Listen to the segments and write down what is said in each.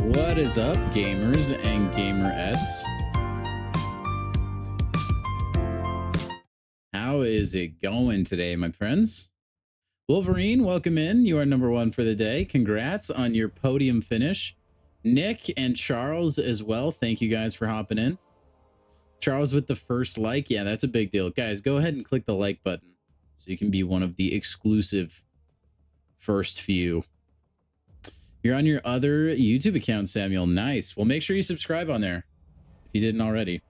What is up, gamers and gamerettes? How is it going today, my friends? Wolverine, welcome in. You are number one for the day. Congrats on your podium finish. Nick and Charles as well. Thank you guys for hopping in. Charles with the first like. Yeah, that's a big deal. Guys, go ahead and click the like button so you can be one of the exclusive first few. You're on your other YouTube account, Samuel. Nice. Well, make sure you subscribe on there if you didn't already.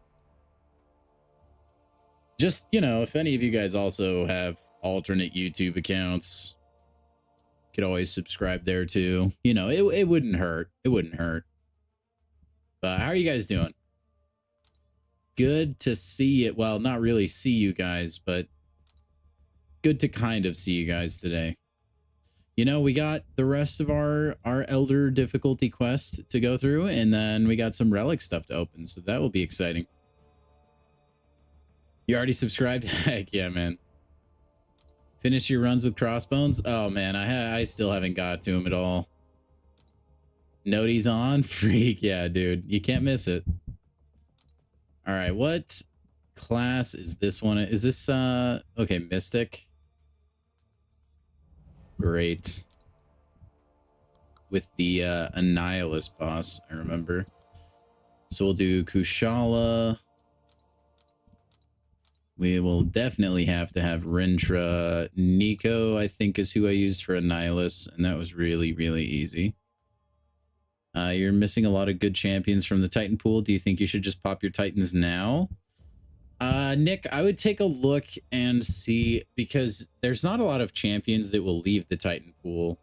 Just, you know, if any of you guys also have alternate YouTube accounts, you could always subscribe there too. You know, it wouldn't hurt. It wouldn't hurt. But how are you guys doing? Good to see it. Well, not really see you guys, but good to kind of see you guys today. You know, we got the rest of our Elder difficulty quest to go through, and then we got some relic stuff to open, so that will be exciting. You already subscribed? Heck yeah, man. Finish your runs with Crossbones? Oh, man, I still haven't got to him at all. Noties on? Freak, yeah, dude. You can't miss it. All right, what class is this one? Is this, okay, Mystic. Great. With the Annihilus boss, I remember. So we'll do Kushala. We will definitely have to have Rintra. Nico, I think, is who I used for Annihilus, and that was really, really easy. You're missing a lot of good champions from the Titan pool. Do you think you should just pop your Titans now? Nick, I would take a look and see, because there's not a lot of champions that will leave the Titan pool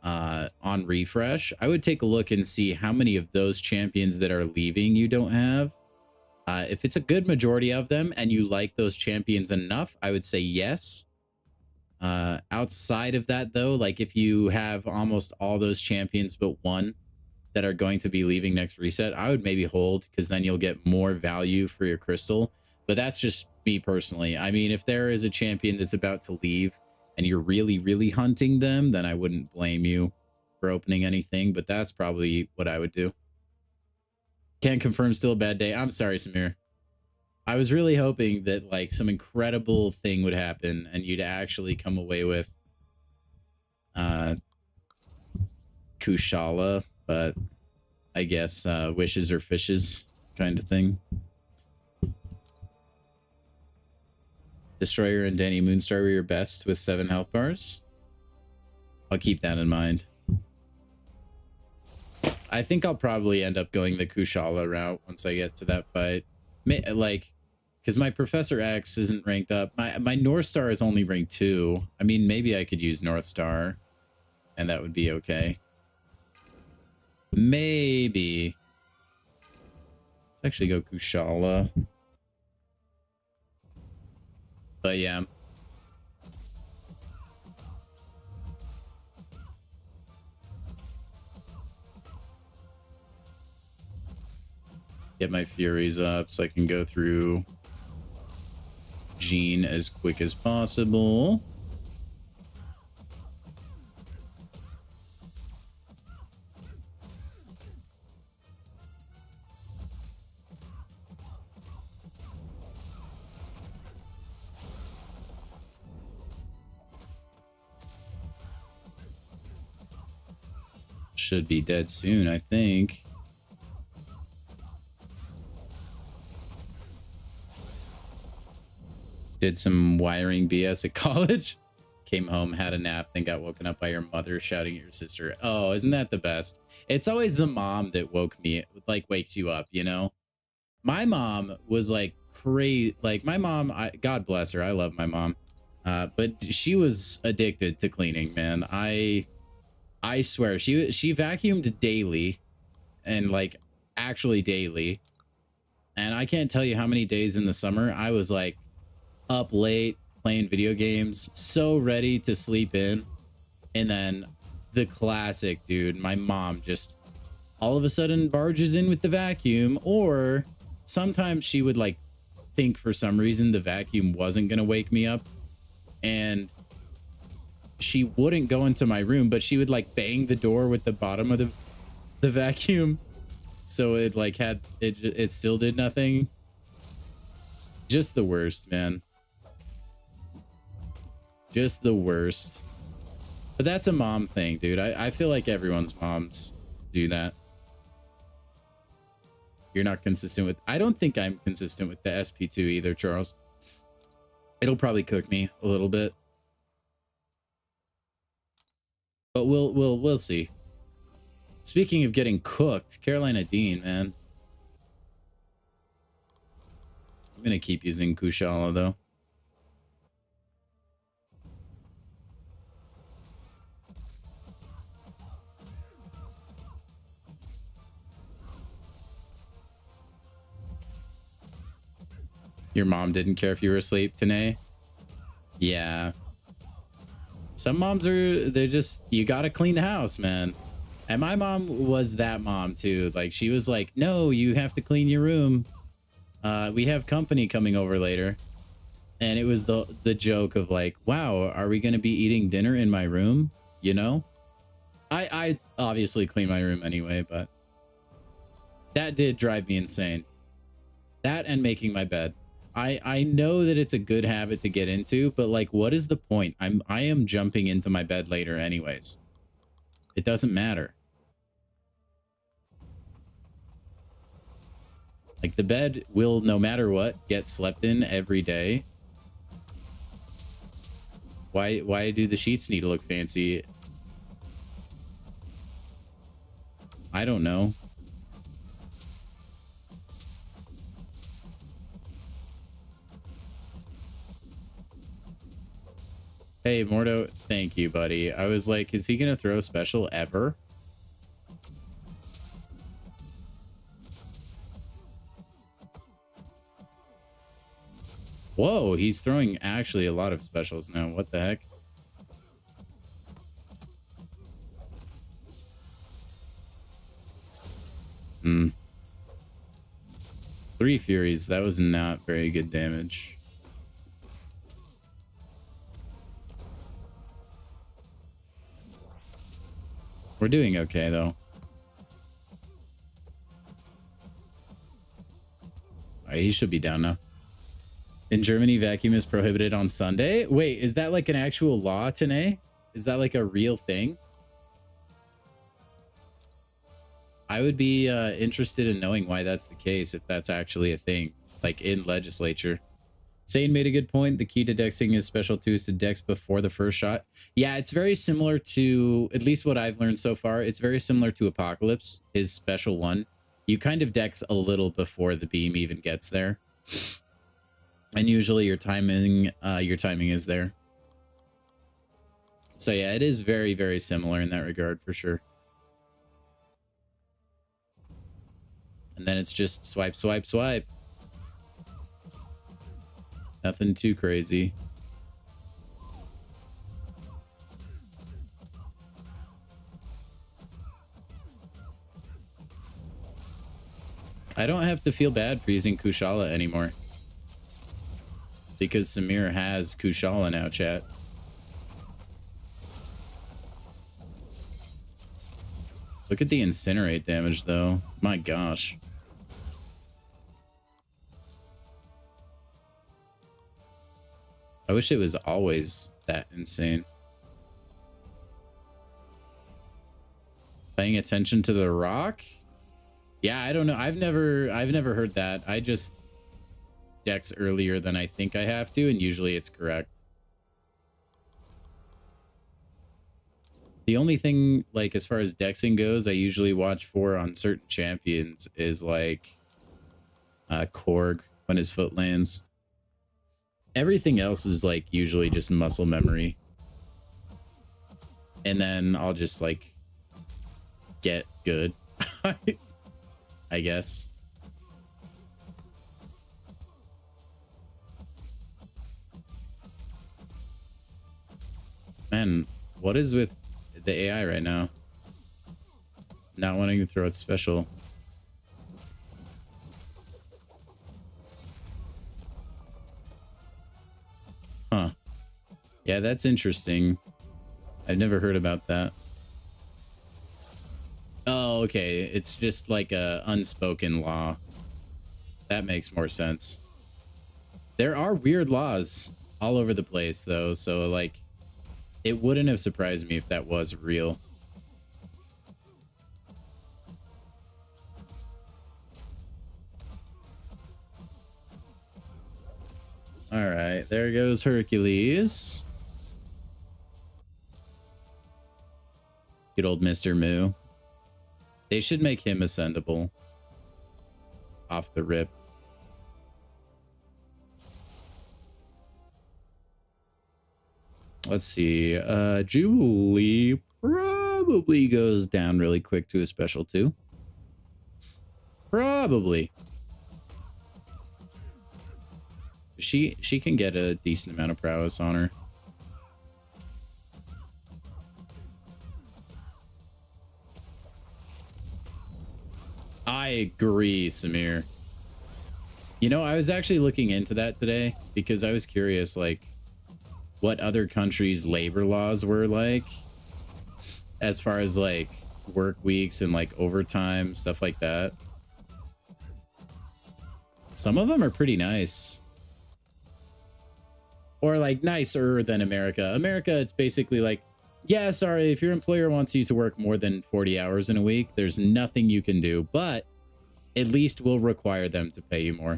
on refresh. I would take a look and see how many of those champions that are leaving you don't have. If it's a good majority of them and you like those champions enough, I would say yes. Outside of that, though, like if you have almost all those champions but one that are going to be leaving next reset, I would maybe hold, because then you'll get more value for your crystal. But that's just me personally. I mean, if there is a champion that's about to leave and you're really, really hunting them, then I wouldn't blame you for opening anything. But that's probably what I would do. Can't confirm, still a bad day. I'm sorry, Samir. I was really hoping that like some incredible thing would happen and you'd actually come away with Kushala, but I guess wishes are fishes kind of thing. Destroyer and Danny Moonstar were your best with 7 health bars. I'll keep that in mind. I think I'll probably end up going the Kushala route once I get to that fight. Like, because my Professor X isn't ranked up. My North Star is only ranked 2. I mean, maybe I could use North Star, and that would be okay. Maybe. Let's actually go Kushala. But yeah. Get my Furies up so I can go through Jean as quick as possible. Should be dead soon, I think. Did some wiring BS at college. Came home, had a nap, then got woken up by your mother shouting at your sister. Oh, isn't that the best? It's always the mom that wakes you up, you know? My mom was like crazy. Like my mom, God bless her. I love my mom. But she was addicted to cleaning, man. I swear she vacuumed daily, and like actually daily. And I can't tell you how many days in the summer I was like up late playing video games, so ready to sleep in. And then the classic, dude, my mom just all of a sudden barges in with the vacuum, or sometimes she would like think for some reason the vacuum wasn't going to wake me up, and she wouldn't go into my room, but she would like bang the door with the bottom of the the vacuum, so it like had it still did nothing. Just the worst, man. Just the worst. But that's a mom thing, dude. I feel like everyone's moms do that. You're not consistent with... I don't think I'm consistent with the SP2 either, Charles. It'll probably cook me a little bit. But we'll see. Speaking of getting cooked, Carolina Dean, man. I'm gonna keep using Kushala though. Your mom didn't care if you were asleep, Tanae? Yeah. Some moms are, they're just, you gotta clean the house, man. And my mom was that mom too. Like, she was like, no, you have to clean your room. We have company coming over later. And it was the joke of like, wow, are we gonna be eating dinner in my room? You know? I obviously clean my room anyway, but that did drive me insane. That and making my bed. I know that it's a good habit to get into, but like, what is the point? I am jumping into my bed later anyways. It doesn't matter. Like, the bed will, no matter what, get slept in every day. Why do the sheets need to look fancy? I don't know. Hey, Mordo, thank you, buddy. I was like, is he gonna throw a special ever? Whoa, he's throwing actually a lot of specials now. What the heck? Hmm. 3 Furies. That was not very good damage. We're doing okay, though. Right, he should be down now. In Germany, vacuum is prohibited on Sunday. Wait, is that like an actual law, Tanae? Is that like a real thing? I would be interested in knowing why that's the case, if that's actually a thing, like in legislature. Sane made a good point. The key to dexing is special 2 is to dex before the first shot. Yeah, it's very similar to, at least what I've learned so far, it's very similar to Apocalypse, his special 1. You kind of dex a little before the beam even gets there. And usually your timing is there. So yeah, it is very, very similar in that regard for sure. And then it's just swipe, swipe, swipe. Nothing too crazy. I don't have to feel bad for using Kushala anymore. Because Samir has Kushala now, chat. Look at the incinerate damage, though. My gosh. I wish it was always that insane. Paying attention to the rock? Yeah, I don't know. I've never heard that. I just dex earlier than I think I have to, and usually it's correct. The only thing, like, as far as dexing goes, I usually watch for on certain champions is like Korg when his foot lands. Everything else is like usually just muscle memory. And then I'll just like get good. I guess. Man, what is with the AI right now? Not wanting to throw it special. Huh. Yeah, that's interesting. I've never heard about that. Oh, okay. It's just like a unspoken law. That makes more sense. There are weird laws all over the place, though. So, like, it wouldn't have surprised me if that was real. All right, there goes Hercules. Good old Mr. Moo. They should make him ascendable off the rip. Let's see. Julie probably goes down really quick to a special 2. Probably. She can get a decent amount of prowess on her. I agree, Samir. You know, I was actually looking into that today because I was curious, like, what other countries' labor laws were like as far as, like, work weeks and, like, overtime, stuff like that. Some of them are pretty nice. Or, like, nicer than America. America, it's basically like, yeah, sorry, if your employer wants you to work more than 40 hours in a week, there's nothing you can do, but at least we'll require them to pay you more.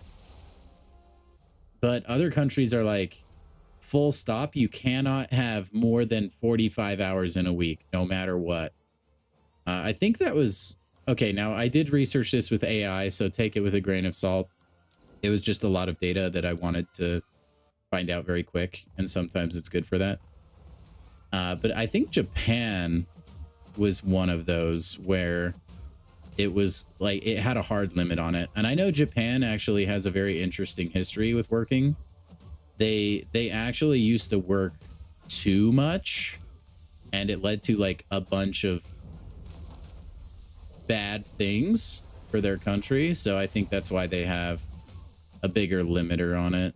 But other countries are like, full stop, you cannot have more than 45 hours in a week, no matter what. I think that was... Okay, now I did research this with AI, so take it with a grain of salt. It was just a lot of data that I wanted to find out very quick, and sometimes it's good for that. But I think Japan was one of those where it was like it had a hard limit on it. And I know Japan actually has a very interesting history with working. They actually used to work too much, and it led to like a bunch of bad things for their country. So I think that's why they have a bigger limiter on it.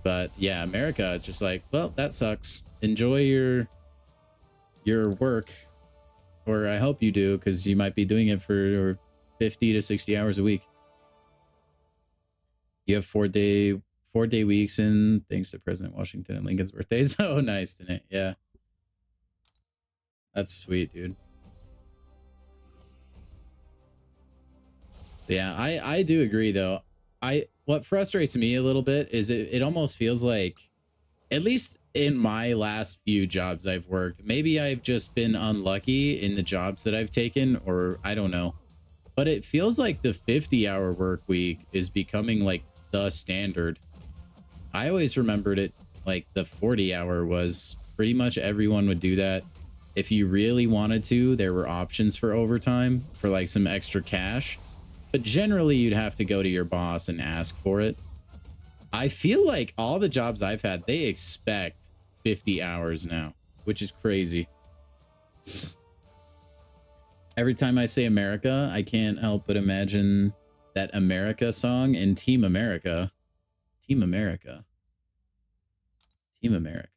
But yeah, America, it's just like, well, that sucks. Enjoy your work, or I hope you do, because you might be doing it for 50 to 60 hours a week. You have 4-day weeks in, thanks to President Washington and Lincoln's birthdays. Oh, nice, didn't it? Yeah, that's sweet, dude. Yeah, I do agree though. What frustrates me a little bit is it almost feels like, at least in my last few jobs I've worked, maybe I've just been unlucky in the jobs that I've taken, or I don't know, but it feels like the 50-hour work week is becoming like the standard. I always remembered it like the 40-hour was pretty much everyone would do that. If you really wanted to, there were options for overtime for like some extra cash. But generally, you'd have to go to your boss and ask for it. I feel like all the jobs I've had, they expect 50 hours now, which is crazy. Every time I say America, I can't help but imagine that America song in Team America. Team America. Team America.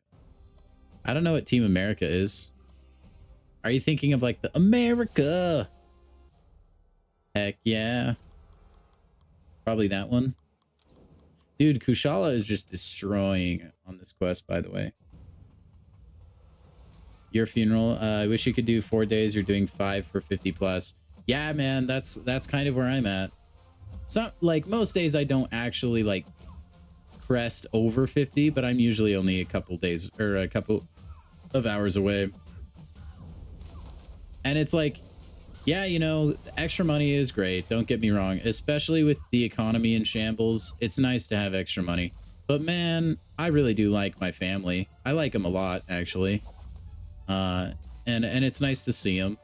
I don't know what Team America is. Are you thinking of like the America? Heck yeah. Probably that one. Dude, Kushala is just destroying on this quest, by the way. Your funeral. I wish you could do 4 days. You're doing 5 for 50 plus. Yeah, man, that's kind of where I'm at. It's not like most days I don't actually like crest over 50, but I'm usually only a couple days or a couple of hours away. And it's like, yeah, you know, extra money is great. Don't get me wrong. Especially with the economy in shambles, it's nice to have extra money. But man, I really do like my family. I like them a lot, actually. And it's nice to see them.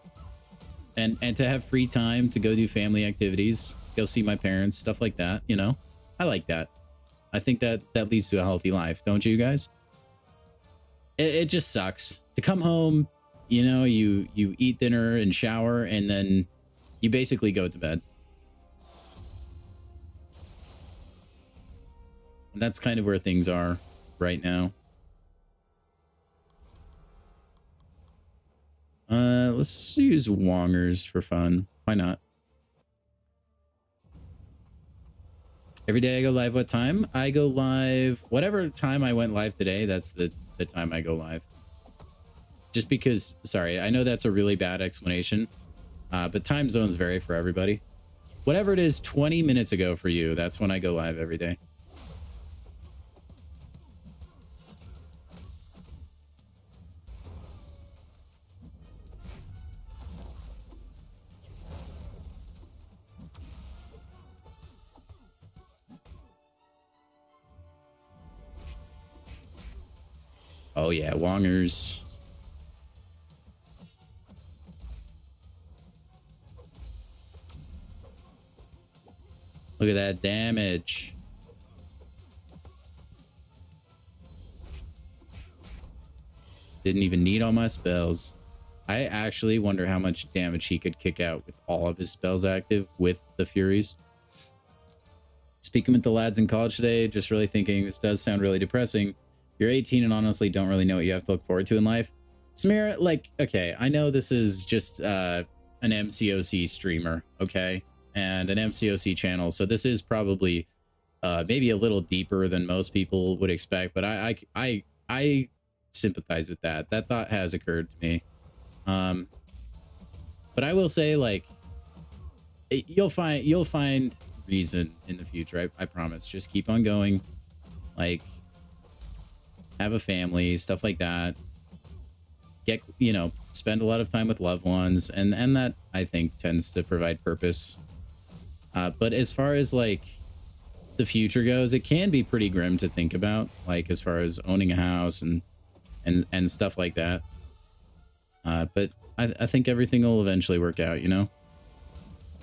And to have free time to go do family activities, go see my parents, stuff like that, you know? I like that. I think that leads to a healthy life, don't you guys? It just sucks to come home. You know, you eat dinner and shower, and then you basically go to bed. And that's kind of where things are right now. Let's use Wongers for fun. Why not? Every day I go live. What time? I go live whatever time I went live today. That's the time I go live. Just because, sorry, I know that's a really bad explanation, but time zones vary for everybody. Whatever it is, 20 minutes ago for you, that's when I go live every day. Oh yeah, Wongers. Look at that damage. Didn't even need all my spells. I actually wonder how much damage he could kick out with all of his spells active with the Furies. Speaking with the lads in college today, just really thinking this does sound really depressing. You're 18 and honestly don't really know what you have to look forward to in life. Samira, like, okay, I know this is just an MCOC streamer, okay? And an MCOC channel, so this is probably maybe a little deeper than most people would expect, but I sympathize with that. That thought has occurred to me. But I will say, like, you'll find reason in the future. I promise. Just keep on going. Like, have a family, stuff like that. Get, you know, spend a lot of time with loved ones, and that I think tends to provide purpose. But as far as like the future goes, it can be pretty grim to think about, like as far as owning a house and stuff like that. But I think everything will eventually work out, you know?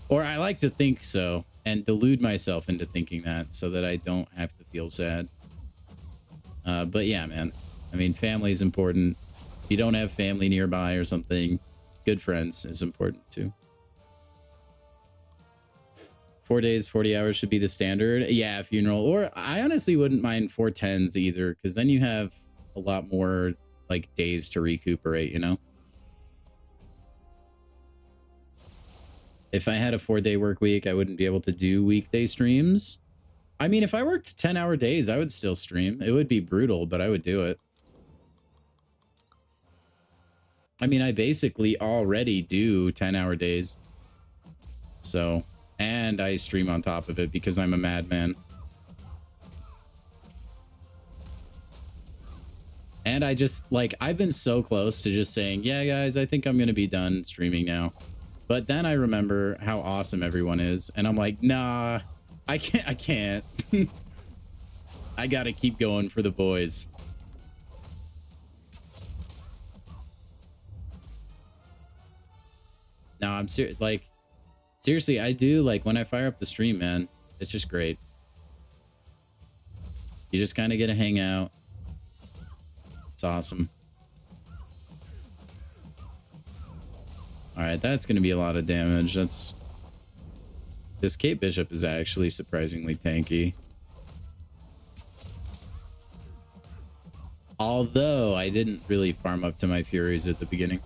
Or I like to think so and delude myself into thinking that so that I don't have to feel sad. But yeah, man, I mean, family is important. If you don't have family nearby or something, good friends is important too. 4 days, 40 hours should be the standard. Yeah, funeral. Or I honestly wouldn't mind 410s either, because then you have a lot more like days to recuperate, you know? If I had a 4-day work week, I wouldn't be able to do weekday streams. I mean, if I worked 10-hour days, I would still stream. It would be brutal, but I would do it. I mean, I basically already do 10-hour days. So, and I stream on top of it because I'm a madman. And I just, like, I've been so close to just saying, yeah, guys, I think I'm going to be done streaming now. But then I remember how awesome everyone is. And I'm like, nah, I can't. I got to keep going for the boys. No, I'm serious. Like, seriously, I do, like, when I fire up the stream, man, it's just great. You just kind of get to hang out. It's awesome. All right, that's going to be a lot of damage. That's... This Cape Bishop is actually surprisingly tanky. Although I didn't really farm up to my Furies at the beginning.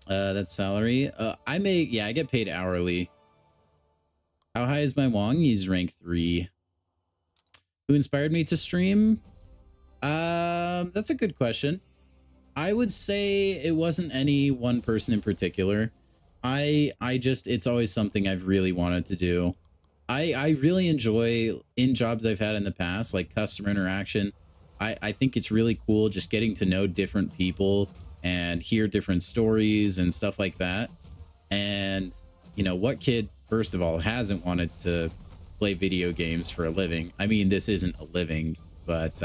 That's salary. I get paid hourly. How high is my Wong? He's rank 3. Who inspired me to stream? That's a good question. I would say it wasn't any one person in particular. I just, it's always something I've really wanted to do. I really enjoy, in jobs I've had in the past, like customer interaction. I think it's really cool just getting to know different people and hear different stories and stuff like that. And, you know, what kid, first of all, hasn't wanted to play video games for a living? I mean, this isn't a living, but,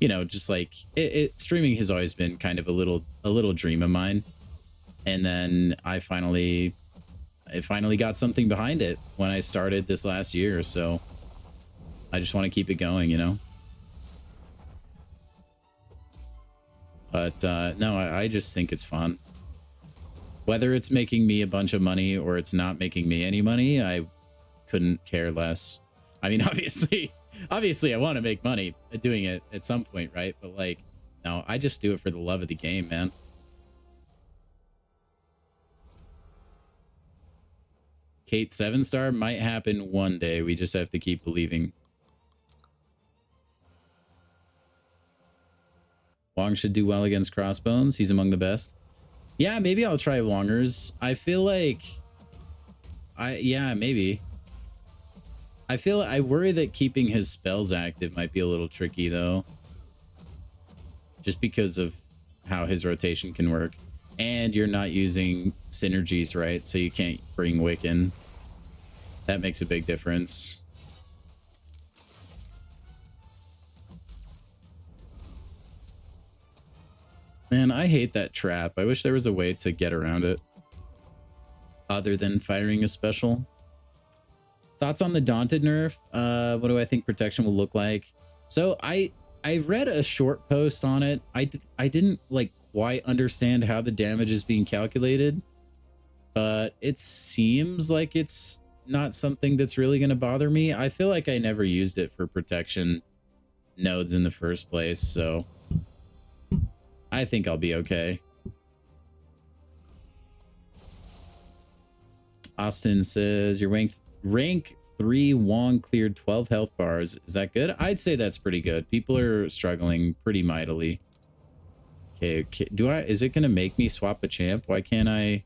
you know, just like streaming has always been kind of a little dream of mine. And then I finally got something behind it when I started this last year. So I just want to keep it going, you know? But no, I just think it's fun. Whether it's making me a bunch of money or it's not making me any money, I couldn't care less. I mean, obviously, Obviously, I want to make money doing it at some point, right? But like, no, I just do it for the love of the game, man. Kate 7-star might happen one day. We just have to keep believing. Wong should do well against Crossbones. He's among the best. Yeah, maybe I'll try Wongers. I feel like... yeah, maybe. I worry that keeping his spells active might be a little tricky, though. Just because of how his rotation can work. And you're not using synergies, right? So you can't bring Wiccan. That makes a big difference. Man, I hate that trap. I wish there was a way to get around it. Other than firing a special. Thoughts on the Daunted nerf? What do I think protection will look like? So I read a short post on it. I didn't like quite understand how the damage is being calculated, but it seems like it's not something that's really going to bother me. I feel like I never used it for protection nodes in the first place, so I think I'll be okay. Austin says your rank 3 Wong cleared 12 health bars. Is that good? I'd say that's pretty good. People are struggling pretty mightily. Okay, is it gonna make me swap a champ? Why can't I?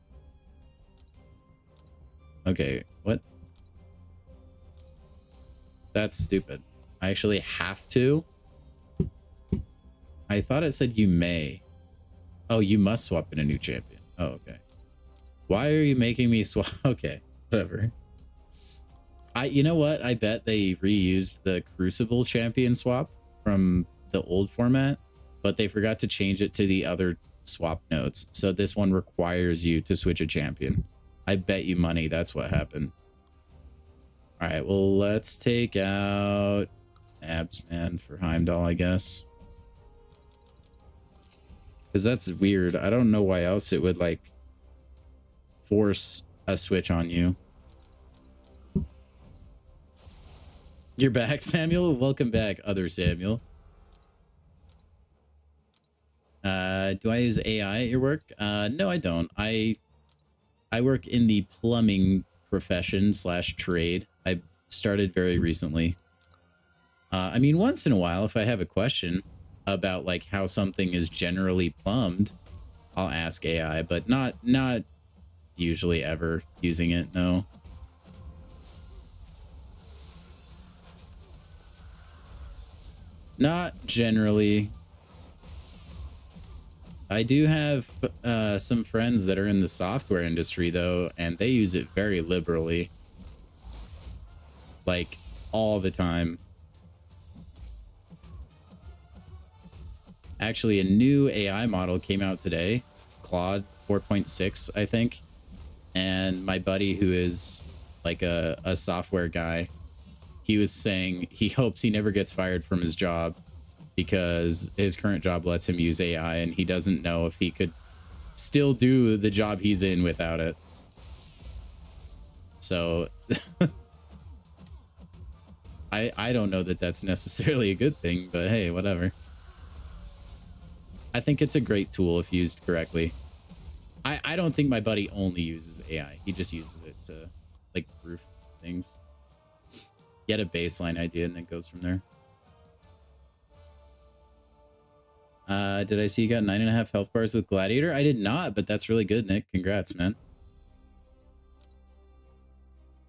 Okay, what? That's stupid. I actually have to. I thought it said you may. Oh, you must swap in a new champion. Oh, okay. Why are you making me swap? Okay, whatever. You know what? I bet they reused the Crucible champion swap from the old format, but they forgot to change it to the other swap nodes. So this one requires you to switch a champion. I bet you money that's what happened. All right, well, let's take out Absman for Heimdall, I guess. Because that's weird. I don't know why else it would, like, force a switch on you. You're back, Samuel? Welcome back, other Samuel. Do I use AI at your work? No, I don't. I work in the plumbing profession / trade. I started very recently. I mean, once in a while, if I have a question about like how something is generally plumbed, I'll ask AI, but not usually ever using it. No. Not generally. I do have some friends that are in the software industry, though, and they use it very liberally. Like, all the time. Actually, a new AI model came out today. Claude 4.6, I think. And my buddy, who is like a software guy, he was saying he hopes he never gets fired from his job because his current job lets him use AI, and he doesn't know if he could still do the job he's in without it. So I don't know that that's necessarily a good thing, but hey, whatever. I think it's a great tool if used correctly. I don't think my buddy only uses AI. He just uses it to like proof things. Get a baseline idea and then goes from there. Did I see you got 9.5 health bars with Gladiator? I did not, but that's really good, Nick. Congrats, man.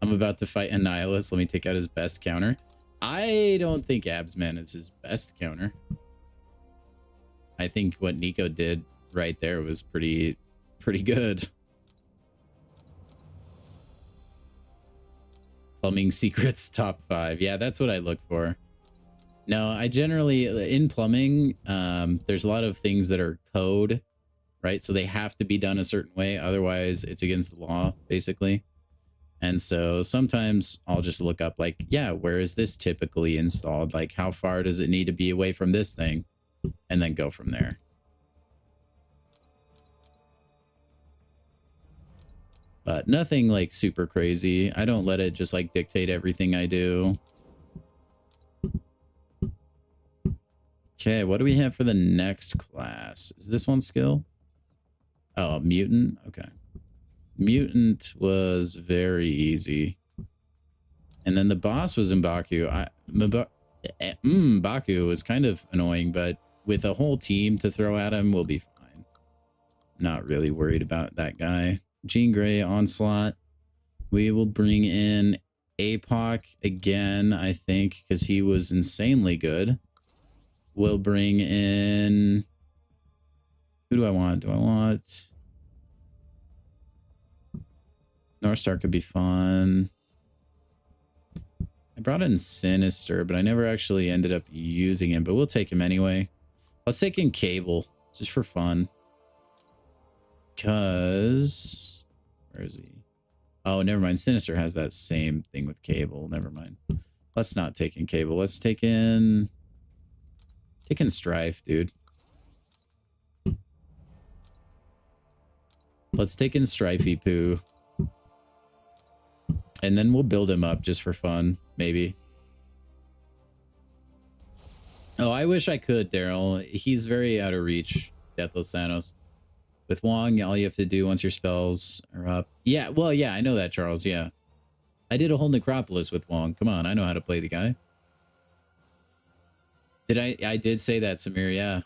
I'm about to fight Annihilus. Let me take out his best counter. I don't think Absman is his best counter. I think what Nico did right there was pretty good. Plumbing secrets top 5. Yeah, that's what I look for. No, I generally, in plumbing, there's a lot of things that are code, right? So they have to be done a certain way. Otherwise, it's against the law, basically. And so sometimes I'll just look up like, yeah, where is this typically installed? Like, how far does it need to be away from this thing? And then go from there. But nothing like super crazy. I don't let it just like dictate everything I do. Okay, what do we have for the next class? Is this one skill? Oh, mutant. Okay. Mutant was very easy. And then the boss was M'Baku. M'Baku was kind of annoying, but with a whole team to throw at him, we'll be fine. Not really worried about that guy. Jean Grey, Onslaught. We will bring in APOC again, I think, because he was insanely good. We'll bring in... Who do I want? Do I want... Northstar could be fun. I brought in Sinister, but I never actually ended up using him, but we'll take him anyway. Let's take in Cable, just for fun. Because... Where is he? Oh, never mind. Sinister has that same thing with Cable. Never mind. Let's not take in Cable. Let's take in... Take in Strife, dude. Let's take in Strifey Poo. And then we'll build him up just for fun, maybe. Oh, I wish I could, Daryl. He's very out of reach, Deathless Thanos. With Wong, all you have to do once your spells are up. Yeah, well, yeah, I know that, Charles, yeah. I did a whole Necropolis with Wong. Come on, I know how to play the guy. I did say that, Samir, yeah.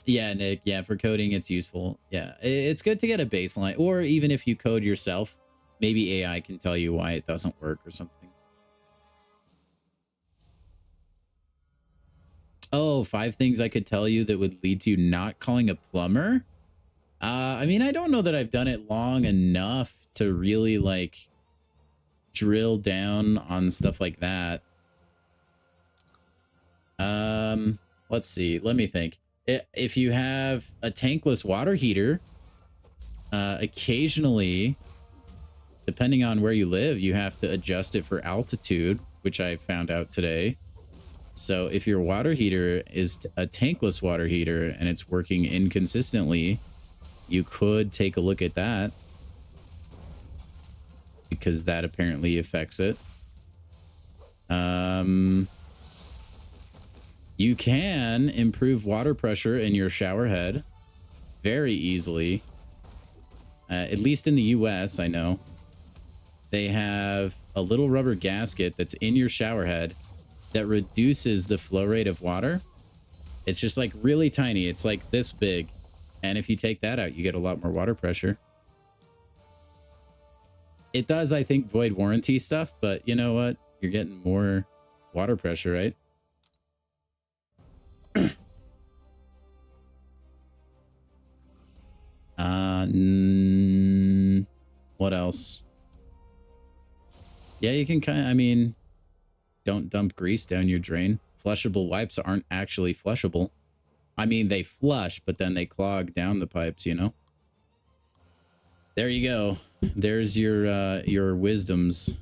Yeah, Nick. Yeah, for coding, it's useful. Yeah, it's good to get a baseline. Or even if you code yourself, maybe AI can tell you why it doesn't work or something. Oh, 5 things I could tell you that would lead to you not calling a plumber? I mean, I don't know that I've done it long enough to really, like, drill down on stuff like that. Let's see. Let me think. If you have a tankless water heater, occasionally, depending on where you live, you have to adjust it for altitude, which I found out today. So if your water heater is a tankless water heater and it's working inconsistently, you could take a look at that, because that apparently affects it. You can improve water pressure in your shower head very easily. At least in the US, I know. They have a little rubber gasket that's in your shower head that reduces the flow rate of water. It's just like really tiny. It's like this big. And if you take that out, you get a lot more water pressure. It does, I think, void warranty stuff, but you know what? You're getting more water pressure, right? What else? Yeah, you can kind of, I mean, don't dump grease down your drain. Flushable wipes aren't actually flushable. I mean, they flush, but then they clog down the pipes, you know? There you go. There's your wisdoms.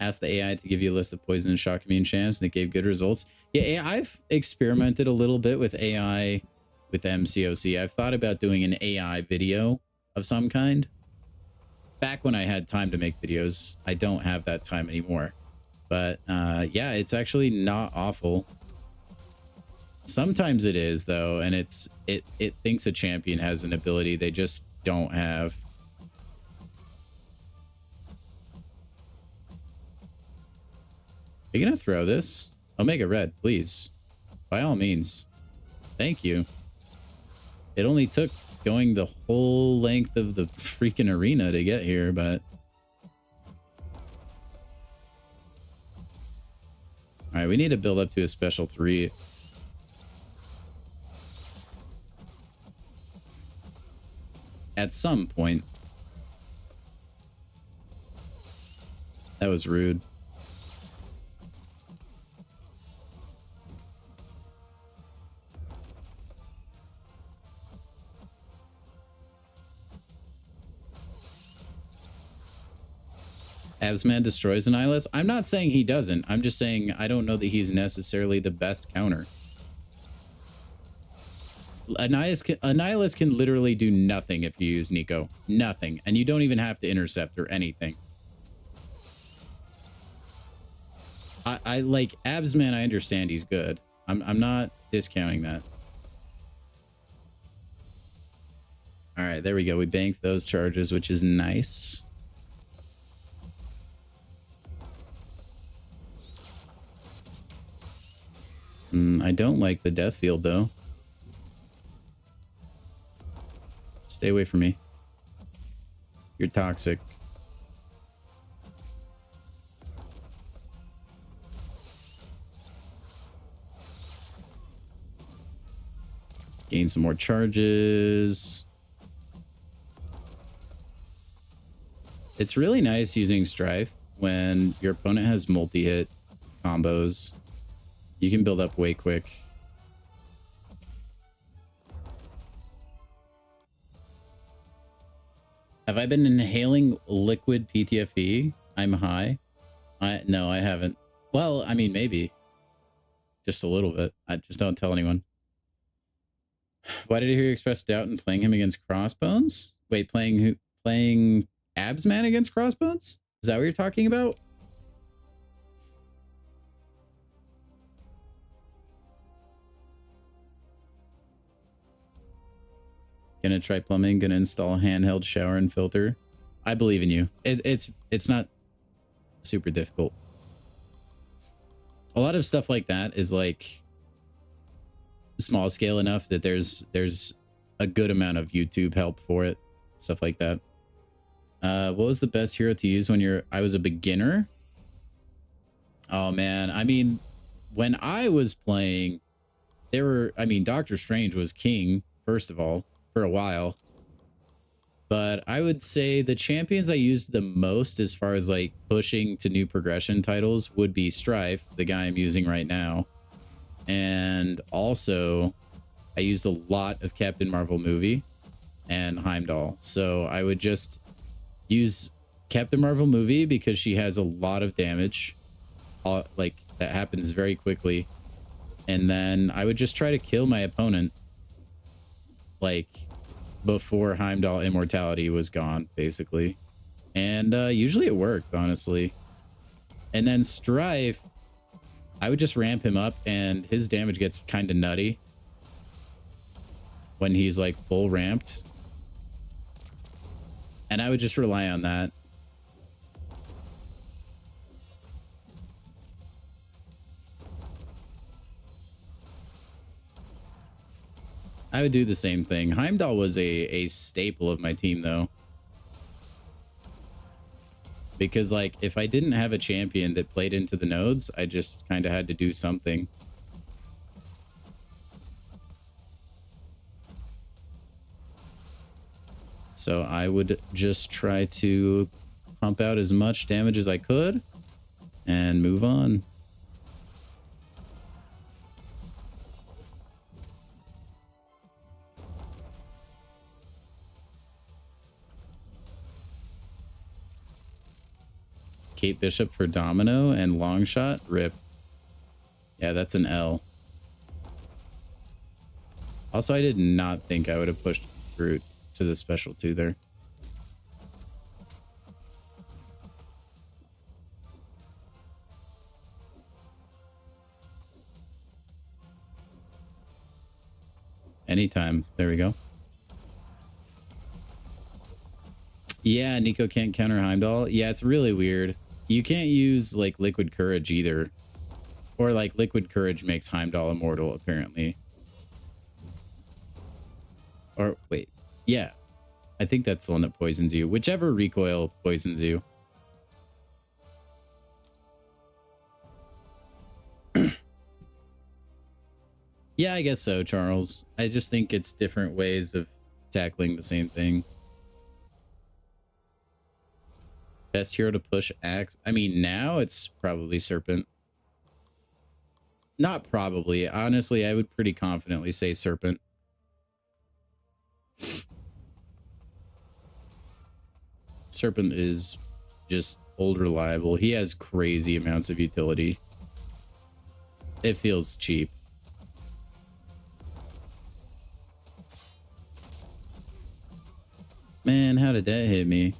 Ask the AI to give you a list of poison and shock immune champs, and it gave good results. Yeah, I've experimented a little bit with AI with MCOC. I've thought about doing an AI video of some kind. Back when I had time to make videos, I don't have that time anymore. But yeah, it's actually not awful. Sometimes it is, though, and it thinks a champion has an ability they just don't have. Are you gonna throw this? Omega Red, please. By all means. Thank you. It only took going the whole length of the freaking arena to get here, but... Alright, we need to build up to a special 3. At some point. That was rude. Absman destroys Annihilus. I'm not saying he doesn't. I'm just saying I don't know that he's necessarily the best counter. Annihilus can literally do nothing if you use Nico. Nothing. And you don't even have to intercept or anything. I like Absman. I understand he's good. I'm not discounting that. All right, there we go. We banked those charges, which is nice. I don't like the death field, though. Stay away from me. You're toxic. Gain some more charges. It's really nice using Strife when your opponent has multi-hit combos. You can build up way quick. Have I been inhaling liquid PTFE? I'm high. No, I haven't. Well, I mean, maybe. Just a little bit. I just don't tell anyone. Why did I hear you express doubt in playing him against Crossbones? Wait, playing who? Playing Absman against Crossbones? Is that what you're talking about? Gonna try plumbing. Gonna install handheld shower and filter. I believe in you. It's not super difficult. A lot of stuff like that is like small scale enough that there's a good amount of YouTube help for it. Stuff like that. What was the best hero to use when I was a beginner? Oh man, I mean, when I was playing, Doctor Strange was king, first of all, for a while. But I would say the champions I used the most as far as like pushing to new progression titles would be Strife, the guy I'm using right now. And also, I used a lot of Captain Marvel movie and Heimdall. So I would just use Captain Marvel movie because she has a lot of damage. Like, that happens very quickly. And then I would just try to kill my opponent, like, before Heimdall immortality was gone, basically. And usually it worked, honestly. And then Strife, I would just ramp him up, and his damage gets kind of nutty when he's like full ramped. And I would just rely on that. I would do the same thing. Heimdall was a staple of my team, though. Because, like, if I didn't have a champion that played into the nodes, I just kind of had to do something. So I would just try to pump out as much damage as I could and move on. Kate Bishop for Domino and long shot. Rip. Yeah, that's an L. Also, I did not think I would have pushed Groot to the special 2 there. Anytime. There we go. Yeah, Nico can't counter Heimdall. Yeah, it's really weird. You can't use, like, Liquid Courage either. Or, like, Liquid Courage makes Heimdall immortal, apparently. Or, wait. Yeah. I think that's the one that poisons you. Whichever recoil poisons you. Yeah, I guess so, Charles. I just think it's different ways of tackling the same thing. Best hero to push Axe. I mean, now it's probably Serpent. Not probably. Honestly, I would pretty confidently say Serpent. Serpent is just old reliable. He has crazy amounts of utility. It feels cheap. Man, how did that hit me?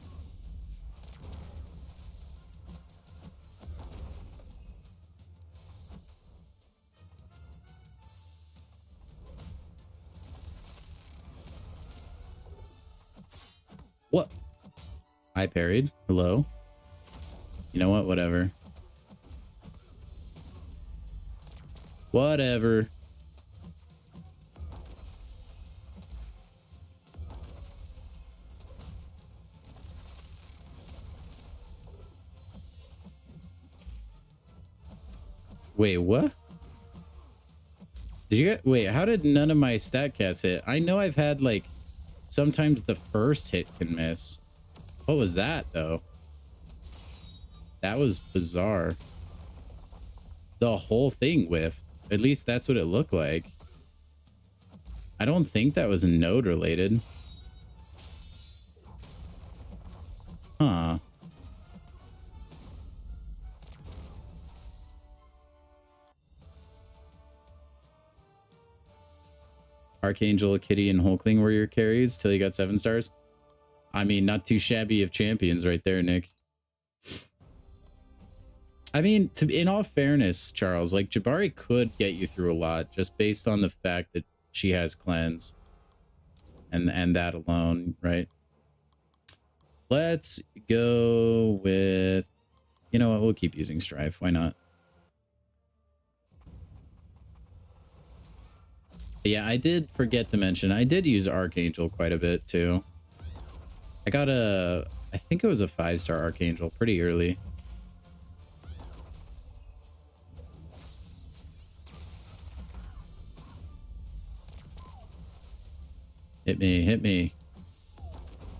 I parried. Hello. You know what? Whatever. Whatever. Wait, what? Did you get... Wait, how did none of my stat casts hit? I know I've had, like, sometimes the first hit can miss. What was that, though? That was bizarre. The whole thing whiffed. At least that's what it looked like. I don't think that was node related. Huh. Archangel, Kitty, and Hulkling were your carries till you got 7 stars. I mean, not too shabby of champions right there, Nick. I mean, in all fairness, Charles, like Jabari could get you through a lot just based on the fact that she has cleanse and that alone, right? Let's go with, you know what, we'll keep using Strife. Why not? But yeah, I did forget to mention, I did use Archangel quite a bit too. I got I think it was a 5-star Archangel pretty early. Hit me,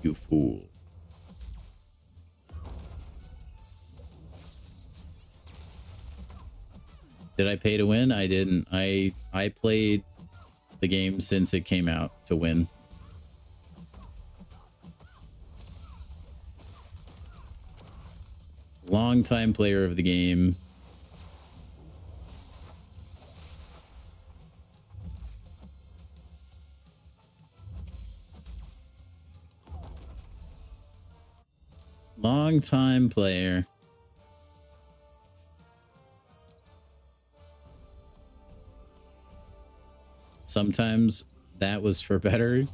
you fool. Did I pay to win? I didn't. I played the game since it came out to win. Longtime player of the game. Long-time player. Sometimes that was for better.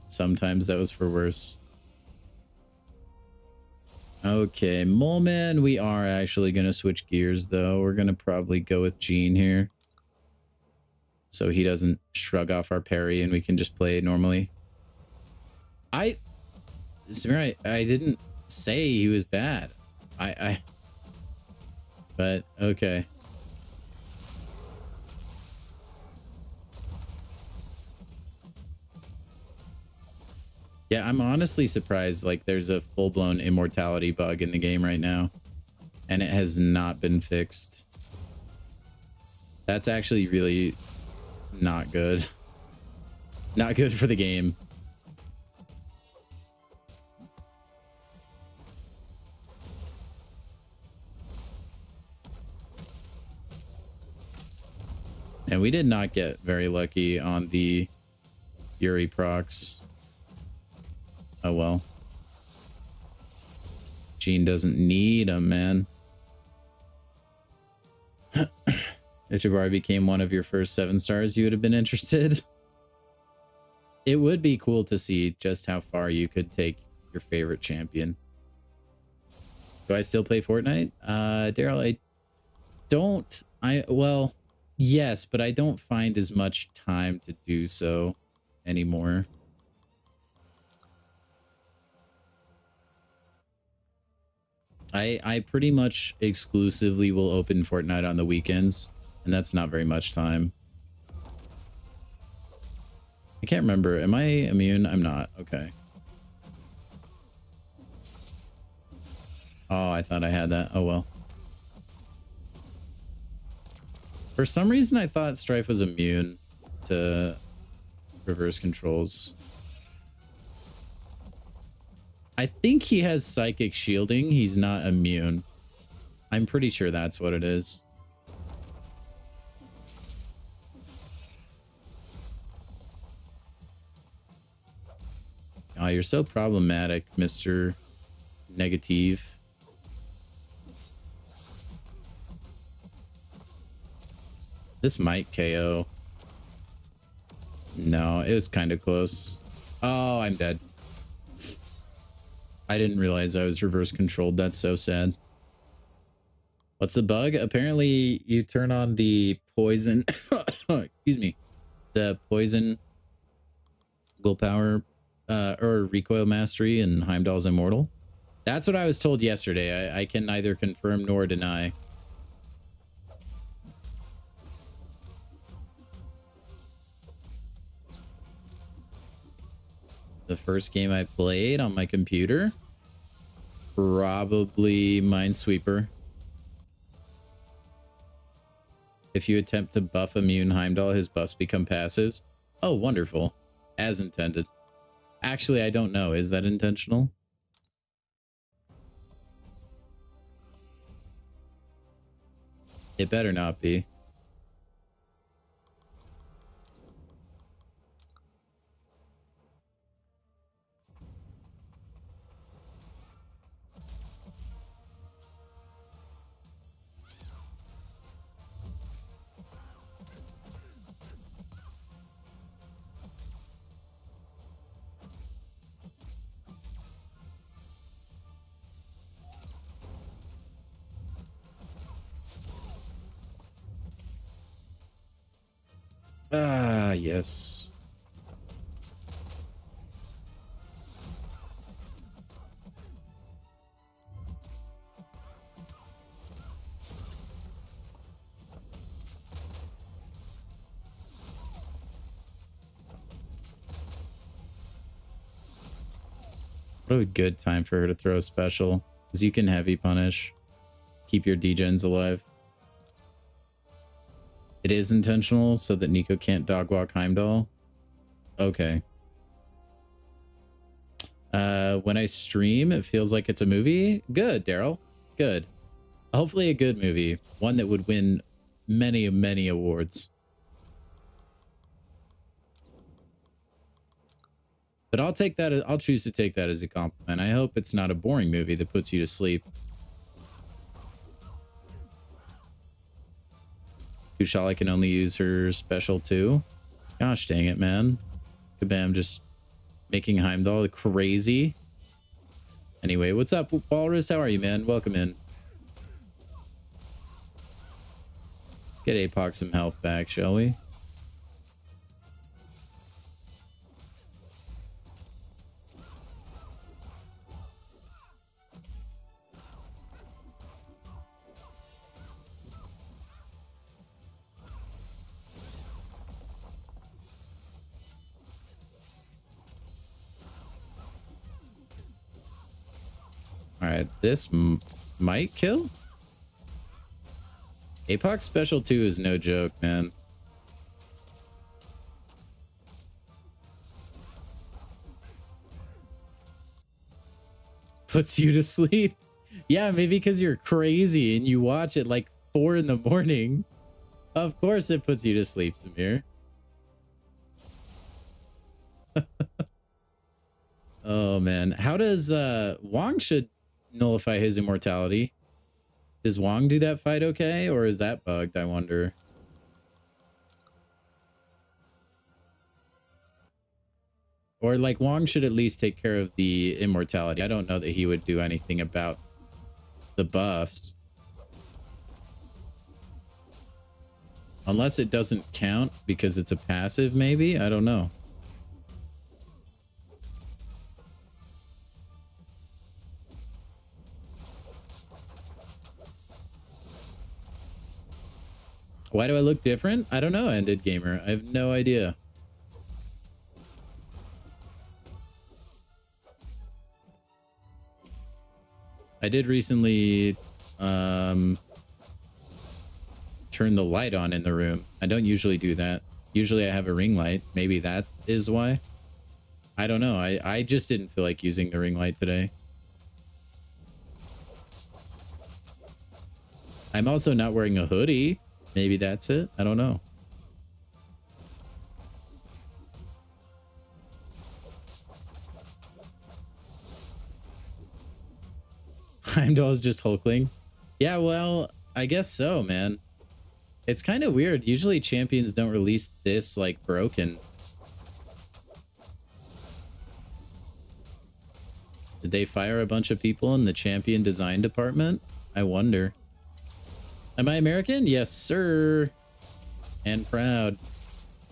Sometimes that was for worse. Okay, Mole Man, we are actually going to switch gears, though. We're going to probably go with Gene here. So he doesn't shrug off our parry and we can just play normally. Samira, I didn't say he was bad. But okay. Yeah, I'm honestly surprised. Like, there's a full-blown immortality bug in the game right now, and it has not been fixed. That's actually really not good. Not good for the game. And we did not get very lucky on the Yuri procs. Oh well. Gene doesn't need them, man. If Jabari became one of your first 7 stars, you would have been interested. It would be cool to see just how far you could take your favorite champion. Do I still play Fortnite? Daryl, well, yes, but I don't find as much time to do so anymore. I pretty much exclusively will open Fortnite on the weekends, and that's not very much time. I can't remember. Am I immune? I'm not. Okay. Oh, I thought I had that. Oh, well. For some reason, I thought Strife was immune to reverse controls. I think he has psychic shielding. He's not immune. I'm pretty sure that's what it is. Oh, you're so problematic, Mr. Negative. This might KO. No, it was kind of close. Oh, I'm dead. I didn't realize I was reverse controlled. That's so sad. What's the bug? Apparently you turn on the poison, excuse me, the poison willpower or recoil mastery and Heimdall's immortal. That's what I was told yesterday. I can neither confirm nor deny. The first game I played on my computer, probably Minesweeper. If you attempt to buff immune Heimdall, his buffs become passives. Oh, wonderful. As intended. Actually, I don't know. Is that intentional? It better not be. Ah, yes. What a good time for her to throw a special, because you can heavy punish, keep your degens alive. It is intentional so that Nico can't dogwalk Heimdall. Okay. When I stream, it feels like it's a movie. Good, Daryl. Good. Hopefully a good movie. One that would win many, many awards. But I'll take that. I'll choose to take that as a compliment. I hope it's not a boring movie that puts you to sleep. Kushala can only use her special too. Gosh dang it, man. Kabam just making Heimdall crazy. Anyway, what's up, Walrus? How are you, man? Welcome in. Let's get APOC some health back, shall we? All right, this might kill. APOC special 2 is no joke, man. Puts you to sleep. Yeah, maybe because you're crazy and you watch it like 4 in the morning. Of course it puts you to sleep, Samir. Oh, man. How does Wong should nullify his immortality? Does Wong do that fight okay, or is that bugged, I wonder? Or like Wong should at least take care of the immortality. I don't know that he would do anything about the buffs. Unless it doesn't count because it's a passive, maybe? I don't know. Why do I look different? I don't know, Ended Gamer. I have no idea. I did recently turn the light on in the room. I don't usually do that. Usually I have a ring light. Maybe that is why. I don't know. I just didn't feel like using the ring light today. I'm also not wearing a hoodie. Maybe that's it. I don't know. Heimdall's just Hulkling. Yeah, well, I guess so, man. It's kind of weird. Usually champions don't release this like broken. Did they fire a bunch of people in the champion design department? I wonder. Am I American? Yes, sir. And proud.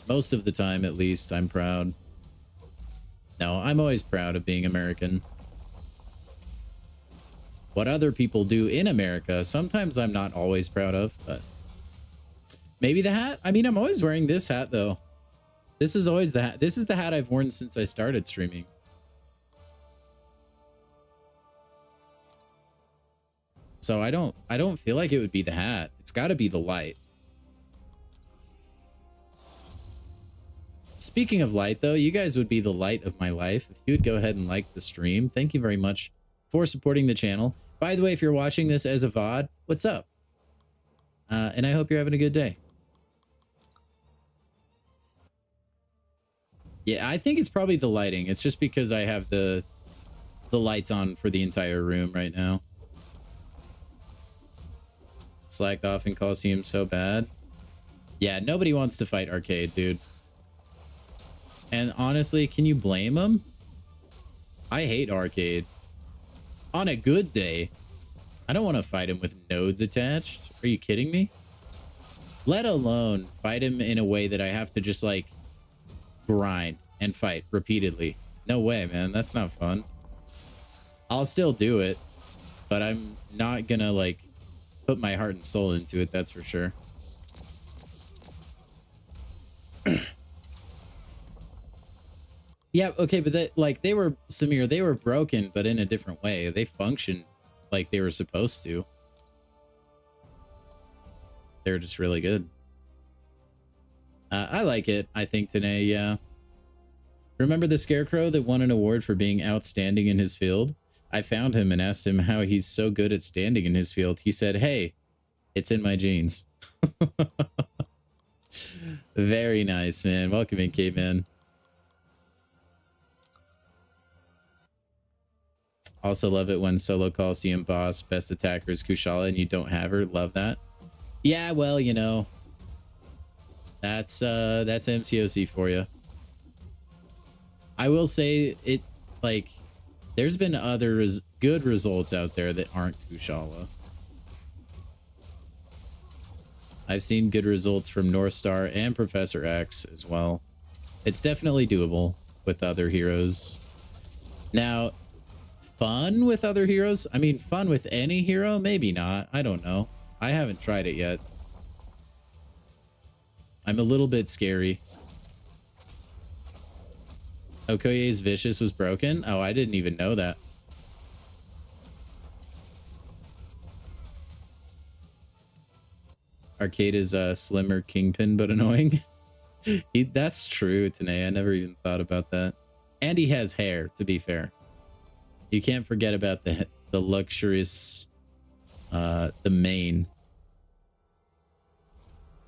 Most of the time, at least, I'm proud. No, I'm always proud of being American. What other people do in America, sometimes I'm not always proud of, but maybe the hat. I mean, I'm always wearing this hat, though. This is always the hat. This is the hat I've worn since I started streaming. So I don't feel like it would be the hat. It's got to be the light. Speaking of light, though, you guys would be the light of my life if you would go ahead and like the stream. Thank you very much for supporting the channel. By the way, if you're watching this as a VOD, what's up? And I hope you're having a good day. Yeah, I think it's probably the lighting. It's just because I have the lights on for the entire room right now. Slacked off in Coliseum so bad. Yeah, nobody wants to fight Arcade, dude. And honestly, can you blame him? I hate Arcade. On a good day, I don't want to fight him with nodes attached. Are you kidding me? Let alone fight him in a way that I have to just like grind and fight repeatedly. No way, man. That's not fun. I'll still do it, but I'm not gonna like put my heart and soul into it. That's for sure. Yeah, okay, but that, like, they were, Samir, they were broken, but in a different way. They functioned like they were supposed to. They're just really good. I like it, I think, today, yeah. Remember the Scarecrow that won an award for being outstanding in his field? I found him and asked him how he's so good at standing in his field. He said, hey, it's in my genes. Very nice, man. Welcome in, Caveman. Also love it when solo Coliseum boss, best attacker is Kushala and you don't have her. Love that. Yeah, well, you know, that's MCOC for you. I will say it, like, there's been other good results out there that aren't Kushala. I've seen good results from North Star and Professor X as well. It's definitely doable with other heroes. Now, fun with other heroes? I mean, fun with any hero? Maybe not. I don't know. I haven't tried it yet. I'm a little bit scary. Okoye's Vicious was broken? Oh, I didn't even know that. Arcade is a slimmer Kingpin, but annoying. That's true, Tanae. I never even thought about that. And he has hair, to be fair. You can't forget about the luxurious, the mane.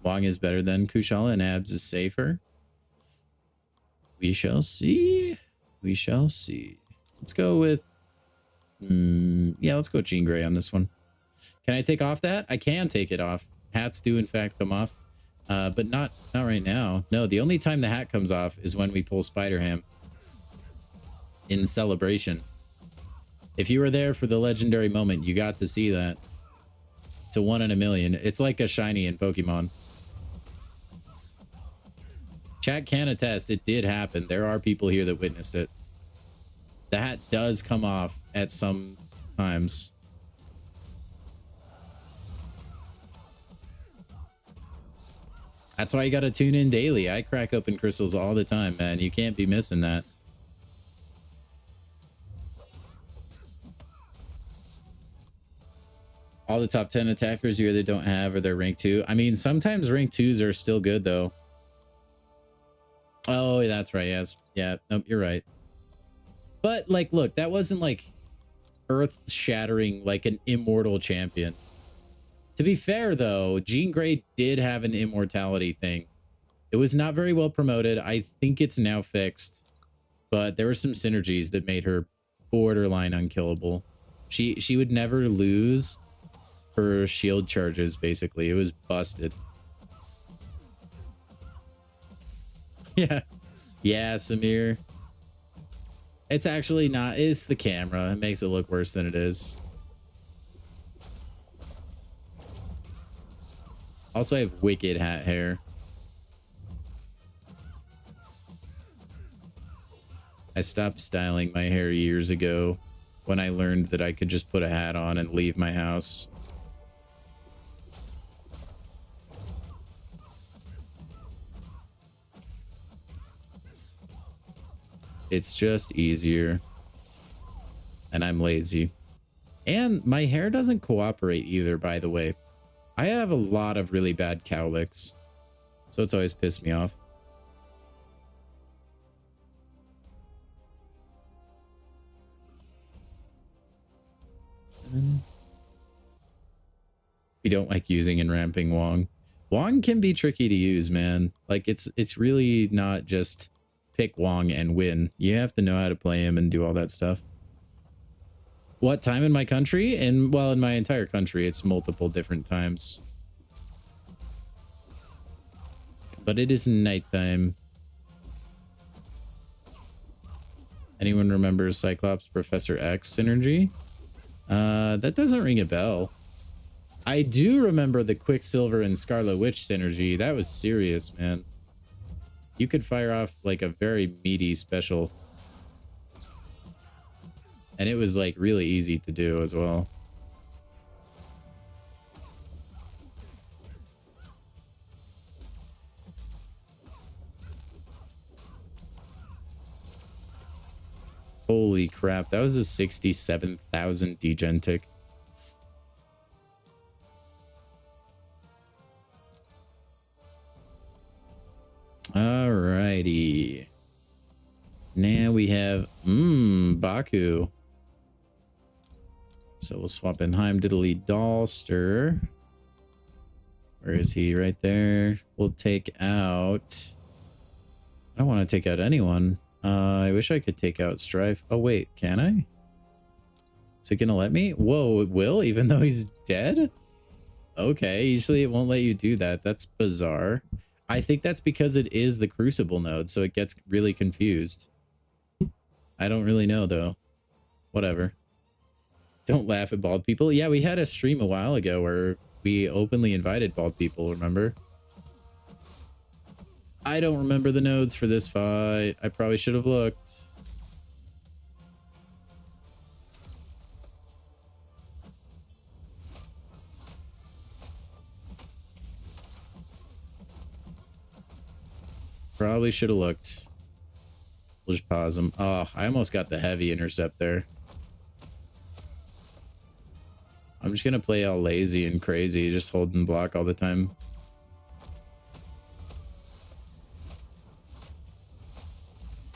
Wong is better than Kushala and Abs is safer. We shall see. We shall see. Let's go with... yeah, let's go Jean Grey on this one. Can I take off that? I can take it off. Hats do, in fact, come off. But not right now. No, the only time the hat comes off is when we pull Spider-Ham. In Celebration. If you were there for the legendary moment, you got to see that. It's a 1 in a million. It's like a shiny in Pokemon. Chat can attest, it did happen. There are people here that witnessed it. The hat does come off at some times. That's why you gotta tune in daily. I crack open crystals all the time, man. You can't be missing that. All the top 10 attackers you either don't have or they're rank 2. I mean, sometimes rank 2s are still good, though. Oh, that's right. Yes. Yeah. Nope, you're right. But, like, look, that wasn't, like, earth-shattering, like, an immortal champion. To be fair, though, Jean Grey did have an immortality thing. It was not very well promoted. I think it's now fixed. But there were some synergies that made her borderline unkillable. She would never lose her shield charges, basically. It was busted. Yeah. Yeah, Samir. It's actually not. It's the camera. It makes it look worse than it is. Also, I have wicked hat hair. I stopped styling my hair years ago when I learned that I could just put a hat on and leave my house. It's just easier. And I'm lazy. And my hair doesn't cooperate either, by the way. I have a lot of really bad cowlicks, so it's always pissed me off. We don't like using and ramping Wong. Wong can be tricky to use, man. Like it's really not just pick Wong and win. You have to know how to play him and do all that stuff. What time in my country? And well, in my entire country, it's multiple different times. But it is nighttime. Anyone remembers Cyclops Professor X synergy? That doesn't ring a bell. I do remember the Quicksilver and Scarlet Witch synergy. That was serious, man. You could fire off like a very meaty special. And it was like really easy to do as well. Holy crap, that was a 67,000 Degentic. Alrighty. Now we have Baku. So we'll swap in Heim Diddly Dollster. Where is he? Right there. We'll take out... I don't want to take out anyone. I wish I could take out Strife. Oh, wait. Can I? Is it going to let me? Whoa, it will? Even though he's dead? Okay. Usually it won't let you do that. That's bizarre. I think that's because it is the Crucible node, so it gets really confused. I don't really know, though. Whatever. Don't laugh at bald people. Yeah, we had a stream a while ago where we openly invited bald people, remember? I don't remember the nodes for this fight. I probably should have looked. Probably should have looked. We'll just pause them. Oh, I almost got the heavy intercept there. I'm just going to play all lazy and crazy, just holding block all the time.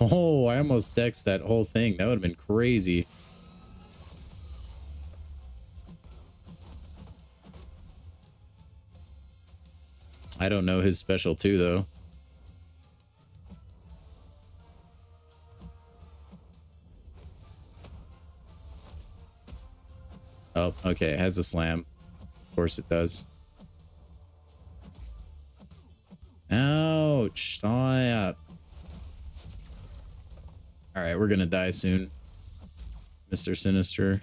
Oh, I almost dexed that whole thing. That would have been crazy. I don't know his special too, though. Oh, okay. It has a slam. Of course it does. Ouch. Stop. All right, we're going to die soon, Mr. Sinister.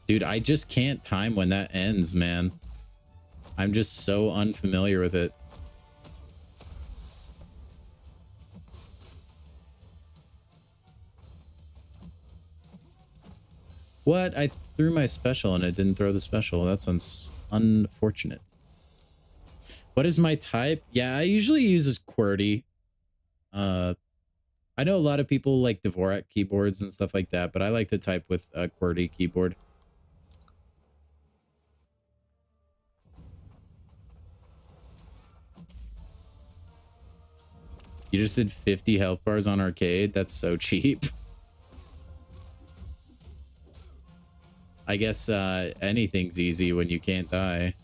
Dude, I just can't time when that ends, man. I'm just so unfamiliar with it. What? I threw my special and it didn't throw the special. That's unfortunate. What is my type? Yeah, I usually use this QWERTY. I know a lot of people like Dvorak keyboards and stuff like that, but I like to type with a QWERTY keyboard. You just did 50 health bars on arcade? That's so cheap. I guess anything's easy when you can't die.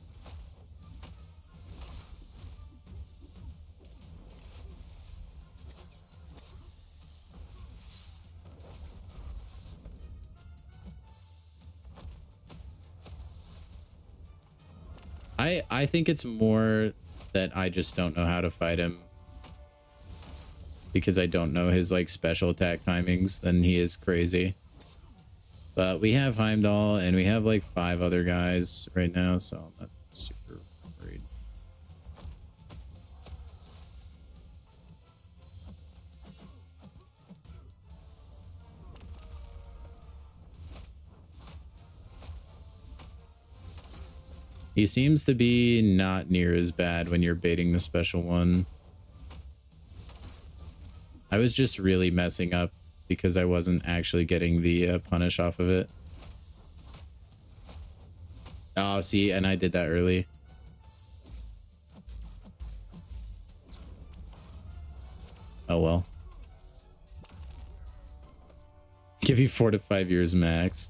I think it's more that I just don't know how to fight him because I don't know his like special attack timings, then he is crazy. But we have Heimdall and we have like 5 other guys right now, so I'm not super worried. He seems to be not near as bad when you're baiting the special one. I was just really messing up because I wasn't actually getting the punish off of it. Oh, see, and I did that early. Oh, well. Give you 4 to 5 years max.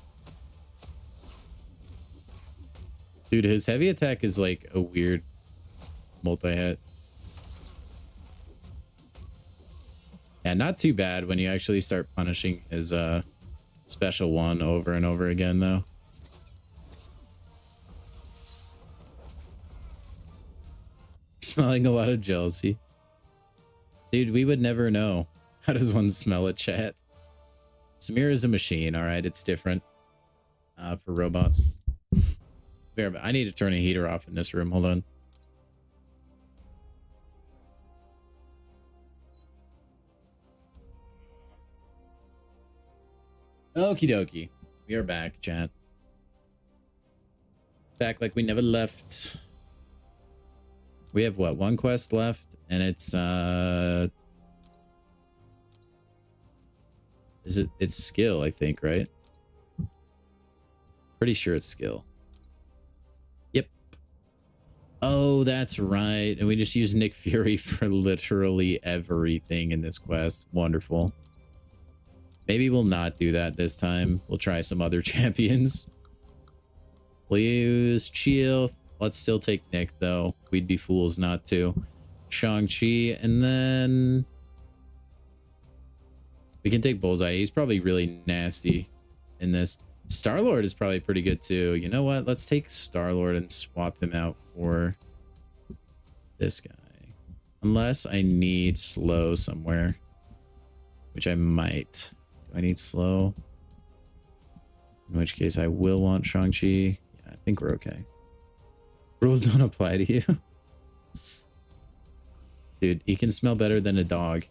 Dude, his heavy attack is like a weird multi-hit. Yeah, not too bad when you actually start punishing his special one over and over again, though. Smelling a lot of jealousy. Dude, we would never know. How does one smell a chat? Samir is a machine, all right? It's different for robots. I need to turn a heater off in this room. Hold on. Okie dokie. We are back, chat. Back like we never left. We have what? 1 quest left, and it's it's skill, I think, right? Pretty sure it's skill. Yep. Oh, that's right. And we just use Nick Fury for literally everything in this quest. Wonderful. Maybe we'll not do that this time. We'll try some other champions. We'll use Chill. Let's still take Nick, though. We'd be fools not to. Shang-Chi, and then we can take Bullseye. He's probably really nasty in this. Star-Lord is probably pretty good, too. You know what? Let's take Star-Lord and swap him out for this guy. Unless I need slow somewhere, which I might. I need slow, in which case I will want Shang-Chi. Yeah, I think we're okay. Rules don't apply to you. Dude, he can smell better than a dog.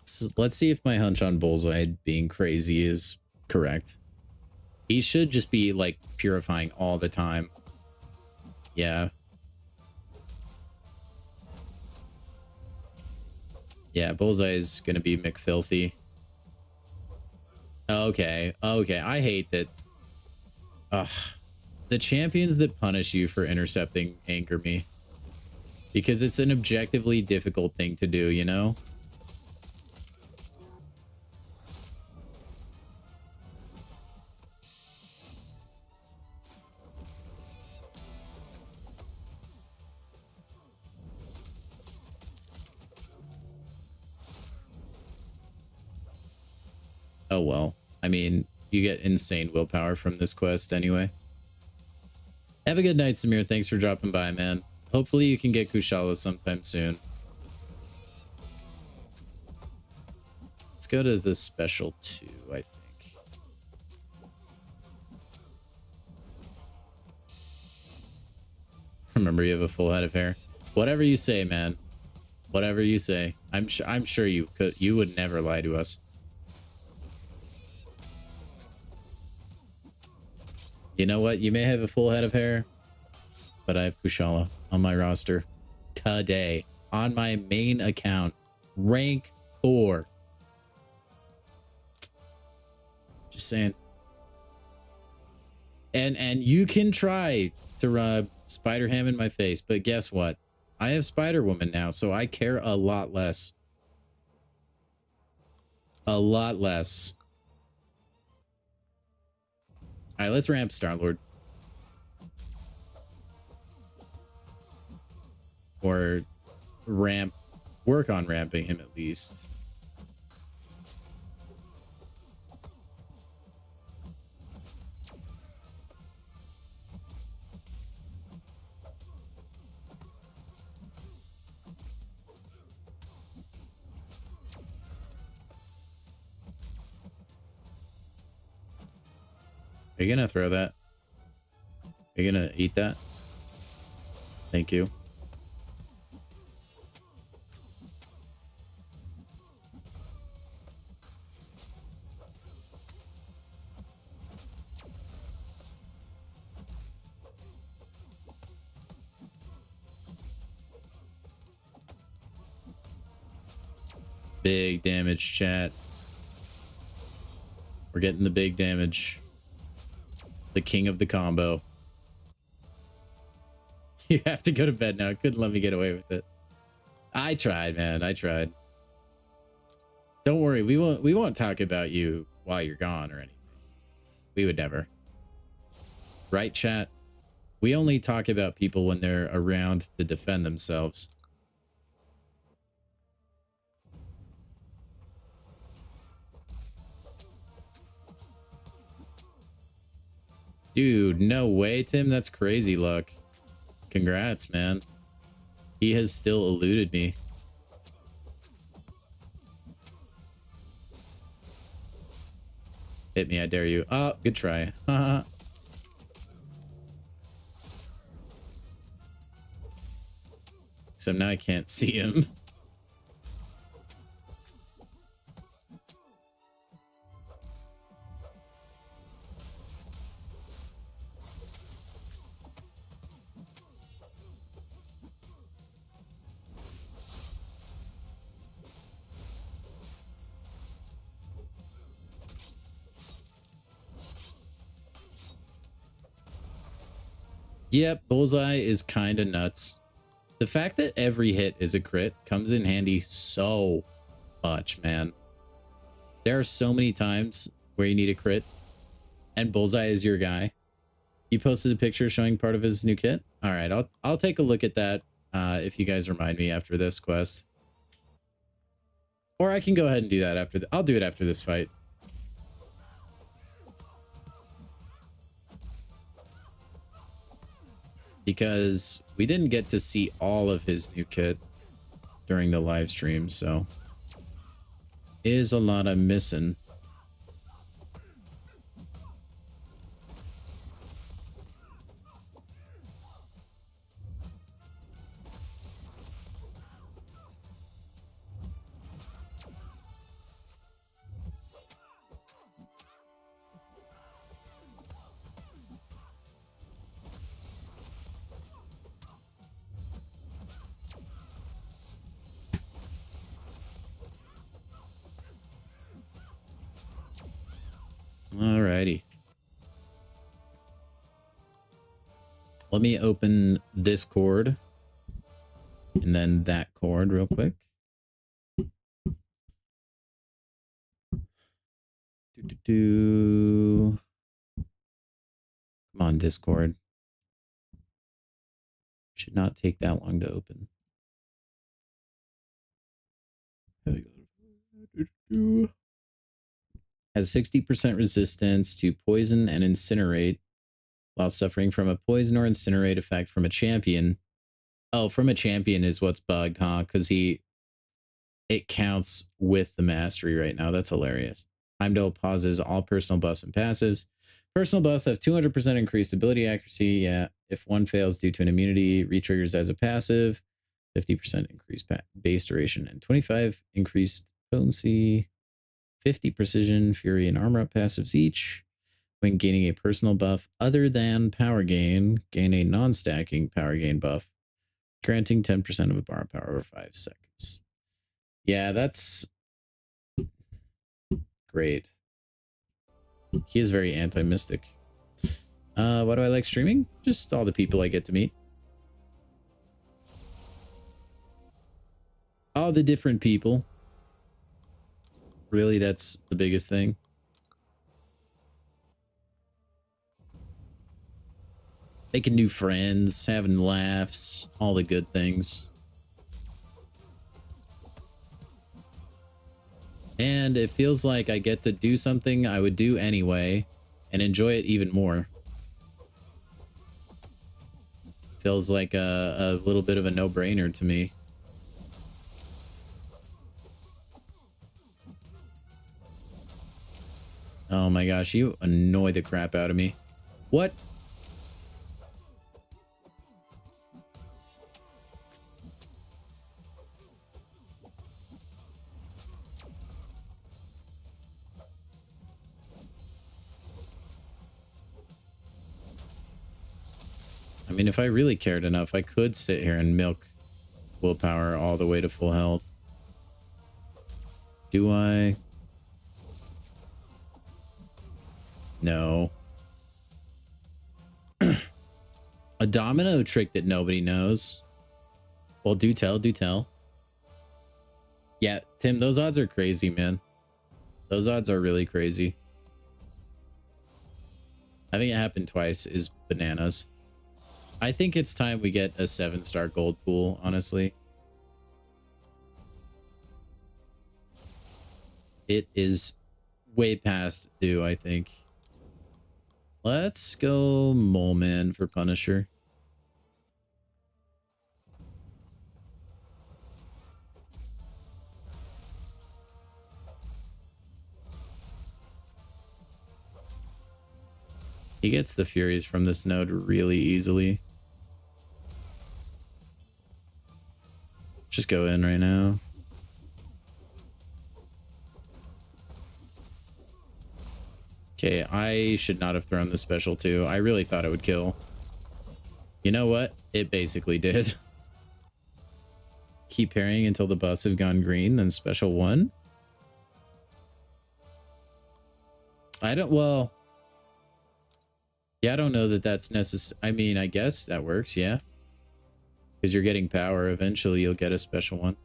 So let's see if my hunch on Bullseye being crazy is correct. He should just be like purifying all the time. Yeah. Yeah, Bullseye is going to be McFilthy. Okay, okay. I hate that. Ugh. The champions that punish you for intercepting anger me. Because it's an objectively difficult thing to do, you know? Oh, well. I mean, you get insane willpower from this quest anyway. Have a good night, Samir. Thanks for dropping by, man. Hopefully you can get Kushala sometime soon. Let's go to the special 2, I think. Remember, you have a full head of hair. Whatever you say, man. Whatever you say. I'm sure you would never lie to us. You know what? You may have a full head of hair, but I have Kushala on my roster today on my main account, rank 4. Just saying. And you can try to rub Spider Ham in my face, but guess what? I have Spider Woman now, so I care a lot less. A lot less. All right, let's ramp Star-Lord. Or work on ramping him at least. Are you gonna throw that? Are you gonna eat that? Thank you. Big damage, chat. We're getting the big damage. The king of the combo. You have to go to bed now. Couldn't let me get away with it. I tried, man. I tried. Don't worry. We won't talk about you while you're gone or anything. We would never. Right, chat? We only talk about people when they're around to defend themselves. Dude, no way, Tim. That's crazy luck. Congrats, man. He has still eluded me. Hit me, I dare you. Oh, good try. So now I can't see him. Yep, bullseye is kind of nuts. The fact that every hit is a crit comes in handy so much, man. There are so many times where you need a crit, and bullseye is your guy. You posted a picture showing part of his new kit. All right, I'll take a look at that if you guys remind me after this quest, or I can go ahead and do that after. I'll do it after this fight. Because we didn't get to see all of his new kit during the live stream, so is a lot I'm missing. Alrighty. Let me open this cord and then that cord real quick. Come on, Discord. Should not take that long to open. Has 60% resistance to poison and incinerate while suffering from a poison or incinerate effect from a champion. Oh, from a champion is what's bugged, huh? Because it counts with the mastery right now. That's hilarious. Heimdall pauses all personal buffs and passives. Personal buffs have 200% increased ability accuracy. Yeah, if one fails due to an immunity, retriggers as a passive. 50% increased base duration and 25 increased potency. 50 precision, fury, and armor up passives each. When gaining a personal buff other than power gain, gain a non-stacking power gain buff, granting 10% of a bar power over 5 seconds. Yeah, that's great. He is very anti-mystic. Why do I like streaming? Just all the people I get to meet. All the different people. Really, that's the biggest thing. Making new friends, having laughs, all the good things. And it feels like I get to do something I would do anyway and enjoy it even more. Feels like a little bit of a no-brainer to me. Oh my gosh, you annoy the crap out of me. What? I mean, if I really cared enough, I could sit here and milk willpower all the way to full health. Do I? No. A domino trick that nobody knows. Well, do tell, do tell. Yeah, Tim, those odds are crazy, man. Those odds are really crazy. Having it happen twice is bananas. I think it's time we get a 7-star gold pool, honestly. It is way past due, I think. Let's go Mole Man for Punisher. He gets the Furies from this node really easily. Just go in right now. Okay, I should not have thrown the special too. I really thought it would kill. You know what? It basically did. Keep parrying until the buffs have gone green, then special 1. I don't, well... Yeah, I don't know that that's necessary. I mean, I guess that works, yeah. Because you're getting power. Eventually, you'll get a special 1.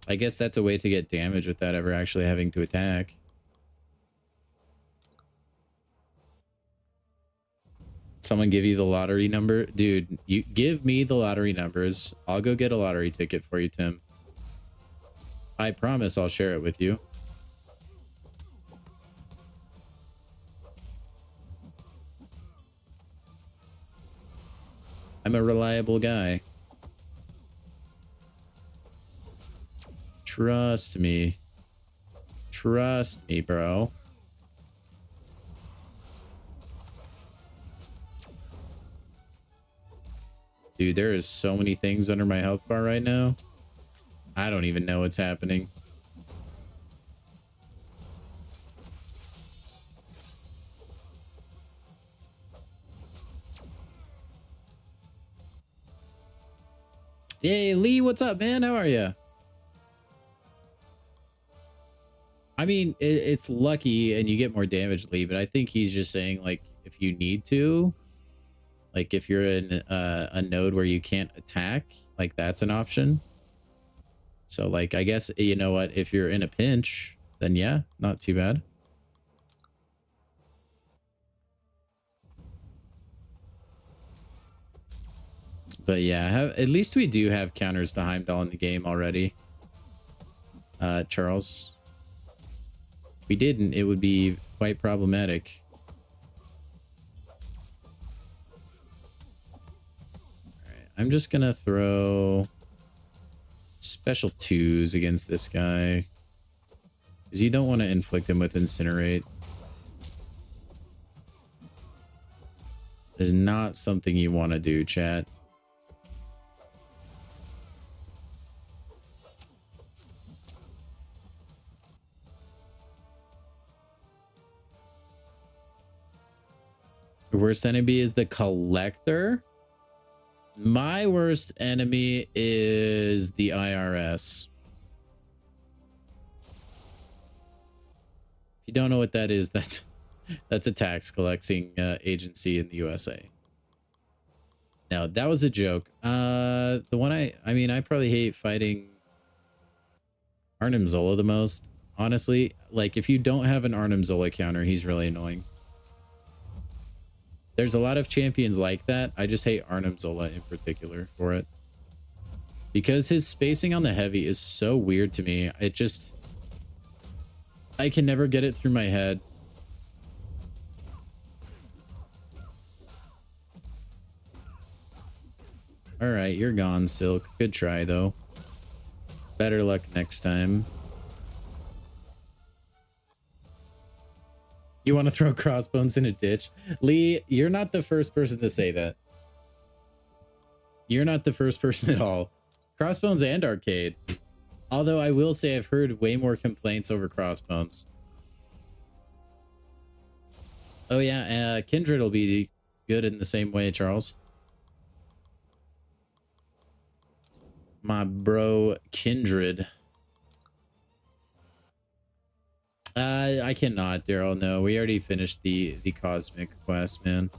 I guess that's a way to get damage without ever actually having to attack. Someone give you the lottery number? Dude, you give me the lottery numbers. I'll go get a lottery ticket for you, Tim. I promise I'll share it with you. I'm a reliable guy. Trust me. Trust me, bro. Dude, there is so many things under my health bar right now. I don't even know what's happening. Hey, Lee, what's up, man? How are you? I mean, it's lucky and you get more damage, Lee, but I think he's just saying, like, if you need to, like, if you're in a node where you can't attack, like, that's an option. So, like, I guess, you know what, if you're in a pinch, then yeah, not too bad. But yeah, at least we do have counters to Heimdall in the game already. Charles. If we didn't, it would be quite problematic. Alright, I'm just gonna throw special 2s against this guy. Because you don't want to inflict him with Incinerate. It is not something you want to do, chat. The worst enemy is the Collector. My worst enemy is the IRS. If you don't know what that is, that's a tax collecting agency in the USA. Now, that was a joke. The one I mean, I probably hate fighting Arnim Zola the most. Honestly, like, if you don't have an Arnim Zola counter, he's really annoying. There's a lot of champions like that. I just hate Arnim Zola in particular for it. Because his spacing on the heavy is so weird to me. It just... I can never get it through my head. Alright, you're gone, Silk. Good try, though. Better luck next time. You want to throw crossbones in a ditch? Lee, you're not the first person to say that. You're not the first person at all. Crossbones and arcade. Although I will say I've heard way more complaints over crossbones. Oh yeah, Kindred will be good in the same way, Charles. My bro Kindred. I cannot, Daryl. No, we already finished the cosmic quest, man.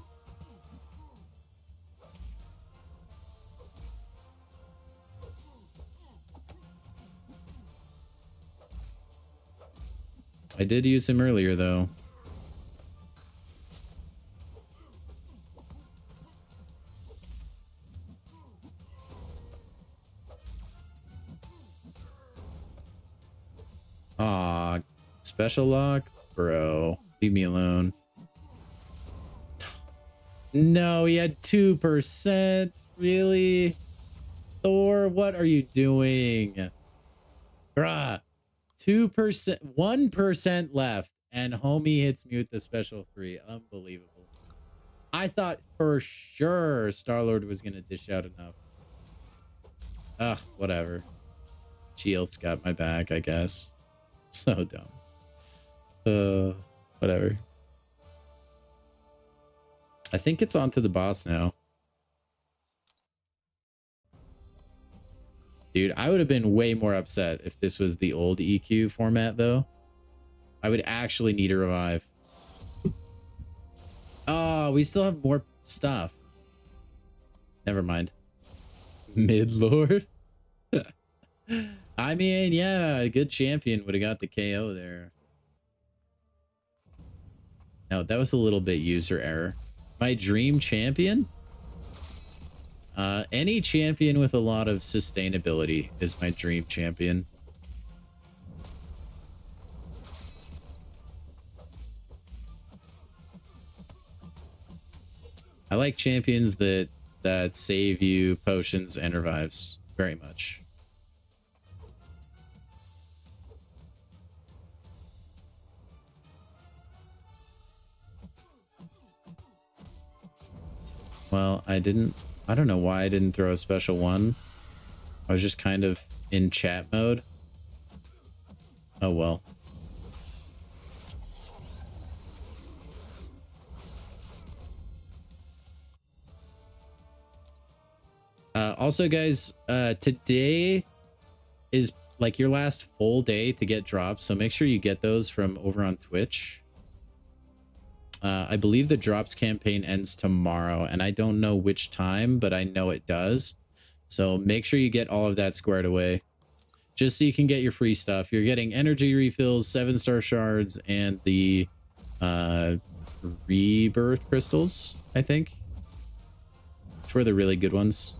I did use him earlier, though. Aw, special lock? Bro, leave me alone. No, he had 2%. Really? Thor, what are you doing? Bruh. 2%, 1% left, and homie hits me with the special 3. Unbelievable. I thought for sure Star-Lord was gonna dish out enough. Ugh, whatever. Shield's got my back, I guess. So dumb. Whatever. I think it's on to the boss now. Dude, I would have been way more upset if this was the old EQ format, though. I would actually need a revive. Oh, we still have more stuff. Never mind. Mid-Lord? I mean, yeah, a good champion would have got the KO there. No, that was a little bit user error. My dream champion? Any champion with a lot of sustainability is my dream champion. I like champions that save you potions and revives very much. Well, I don't know why I didn't throw a special one. I was just kind of in chat mode. Oh well. Also, guys, today is like your last full day to get drops, so make sure you get those from over on Twitch. I believe the drops campaign ends tomorrow, and I don't know which time, but I know it does. So make sure you get all of that squared away, just so you can get your free stuff. You're getting energy refills, 7-star shards, and the rebirth crystals, I think. Which were the really good ones.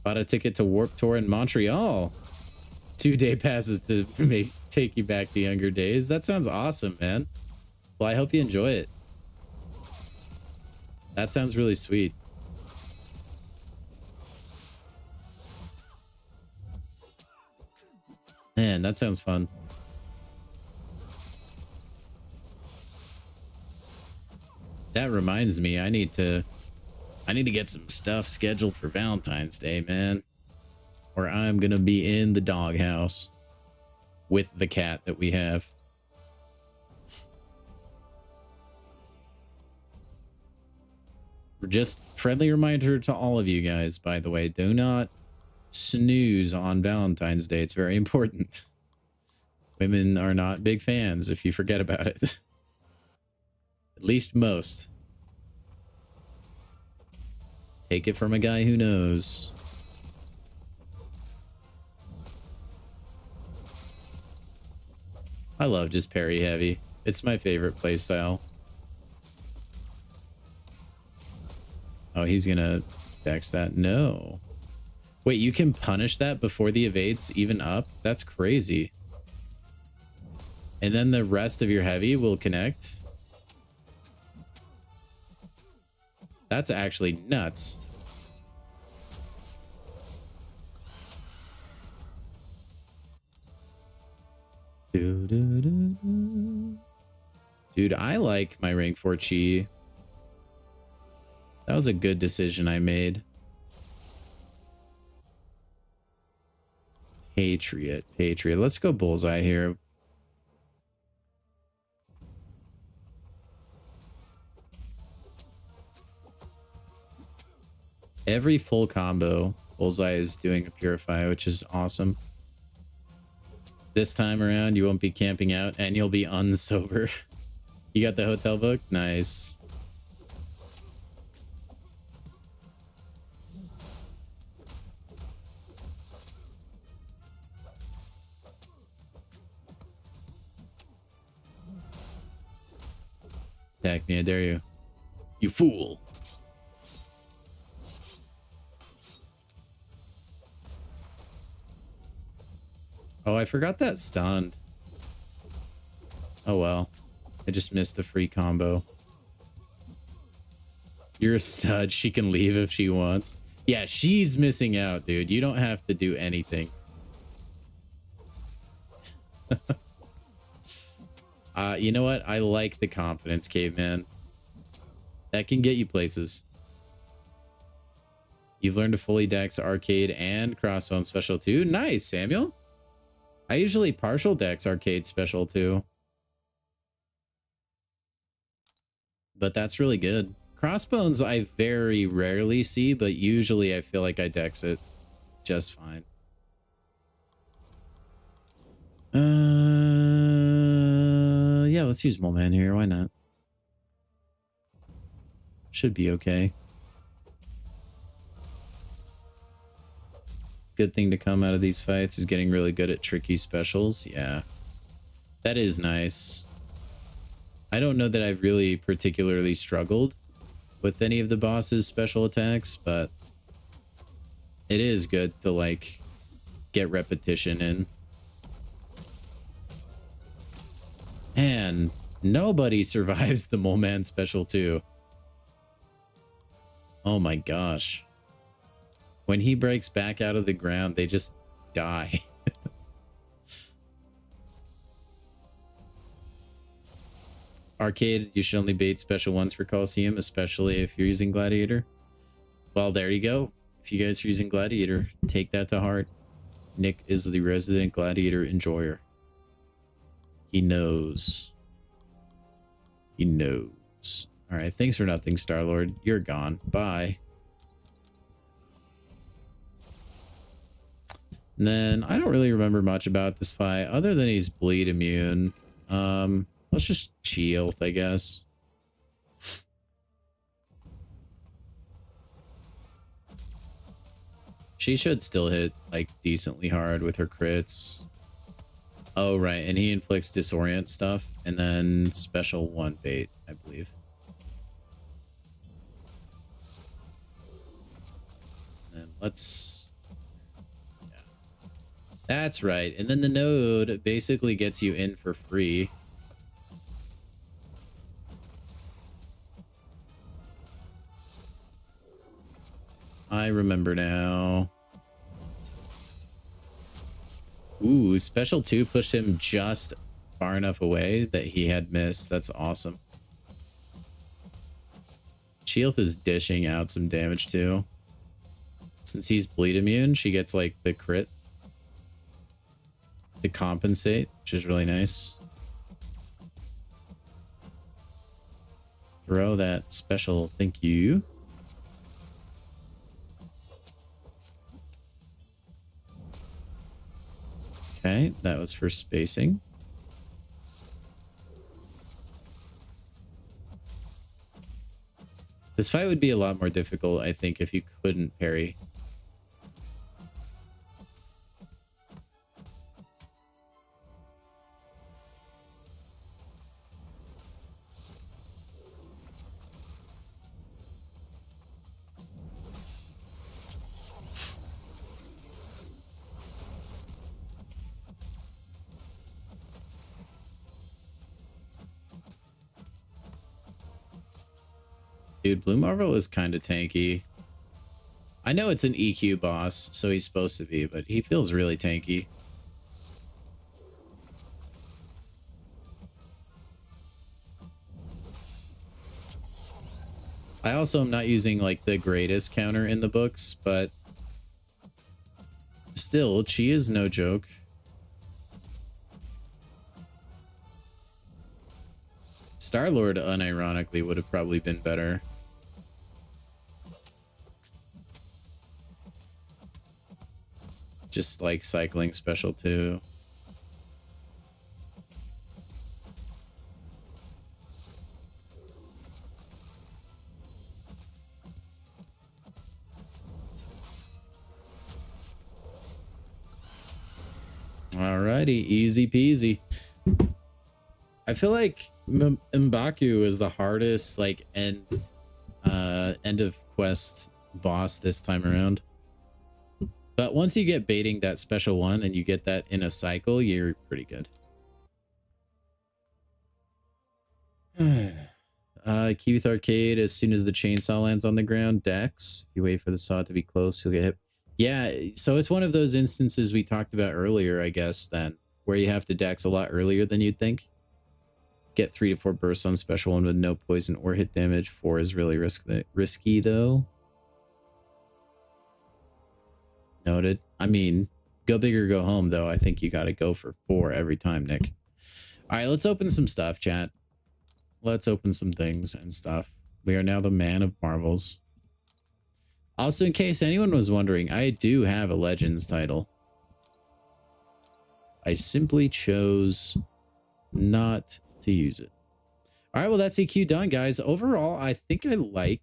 Bought a ticket to Warped Tour in Montreal. 2-day passes to take you back to younger days. That sounds awesome, man. Well, I hope you enjoy it. That sounds really sweet. Man, that sounds fun. That reminds me, I need to get some stuff scheduled for Valentine's Day, man. Or I'm gonna be in the doghouse with the cat that we have. Just friendly reminder to all of you guys, by the way, do not snooze on Valentine's Day. It's very important. Women are not big fans if you forget about it. At least most. Take it from a guy who knows. I love just parry heavy. It's my favorite playstyle. Oh, he's gonna dex that. No. Wait, you can punish that before the evade's even up? That's crazy. And then the rest of your heavy will connect? That's actually nuts. Doo-doo-doo-doo. Dude, I like my rank 4 chi. That was a good decision I made. Patriot. Let's go bullseye here. Every full combo, bullseye is doing a purify, which is awesome. This time around, you won't be camping out and you'll be unsober. You got the hotel book? Nice. Attack me, I dare you. You fool. Oh, I forgot that stunned. Oh well. I just missed the free combo. You're a stud. She can leave if she wants. Yeah, she's missing out, dude. You don't have to do anything. You know what? I like the confidence, caveman. That can get you places. You've learned to fully dex arcade and crossbone special too. Nice, Samuel. I usually partial dex arcade special too. But that's really good. Crossbones I very rarely see, but usually I feel like I dex it just fine. Yeah, let's use Mole Man here. Why not? Should be okay. Good thing to come out of these fights is getting really good at tricky specials. Yeah, that is nice. I don't know that I've really particularly struggled with any of the boss's special attacks, but it is good to like get repetition in. And nobody survives the Mole Man special too. Oh my gosh. When he breaks back out of the ground, they just die. Arcade, you should only bait special ones for Coliseum, especially if you're using Gladiator. Well, there you go. If you guys are using Gladiator, take that to heart. Nick is the resident Gladiator enjoyer. He knows. He knows. All right, thanks for nothing, Star-Lord. You're gone. Bye. And then I don't really remember much about this fight other than he's bleed immune. Let's just shield, I guess. She should still hit like decently hard with her crits. Oh, right. And he inflicts disorient stuff and then special one bait, I believe. And let's... yeah. That's right. And then the node basically gets you in for free. I remember now. Ooh, special 2 pushed him just far enough away that he had missed. That's awesome. Sheilth is dishing out some damage too. Since he's bleed immune, she gets like the crit to compensate, which is really nice. Throw that special thank you. Okay, that was for spacing. This fight would be a lot more difficult, I think, if you couldn't parry. Dude, Blue Marvel is kind of tanky. I know it's an EQ boss, so he's supposed to be, but he feels really tanky. I also am not using like the greatest counter in the books, but still, chi is no joke. Star-Lord unironically would have probably been better. Just like cycling special too. Alrighty, easy peasy. I feel like M'Baku is the hardest like end of quest boss this time around. But once you get baiting that special one and you get that in a cycle, you're pretty good. Keith Arcade, as soon as the chainsaw lands on the ground, Dex. If you wait for the saw to be close, you'll get hit. Yeah, so it's one of those instances we talked about earlier, I guess, then, where you have to Dex a lot earlier than you'd think. Get 3 to 4 bursts on special one with no poison or hit damage. 4 is really risky, though. Noted. I mean, go big or go home, though. I think you got to go for 4 every time, Nick. All right, let's open some stuff, chat. Let's open some things and stuff. We are now the man of marvels. Also, in case anyone was wondering, I do have a Legends title. I simply chose not to use it. All right, well, that's EQ done, guys. Overall, I think I like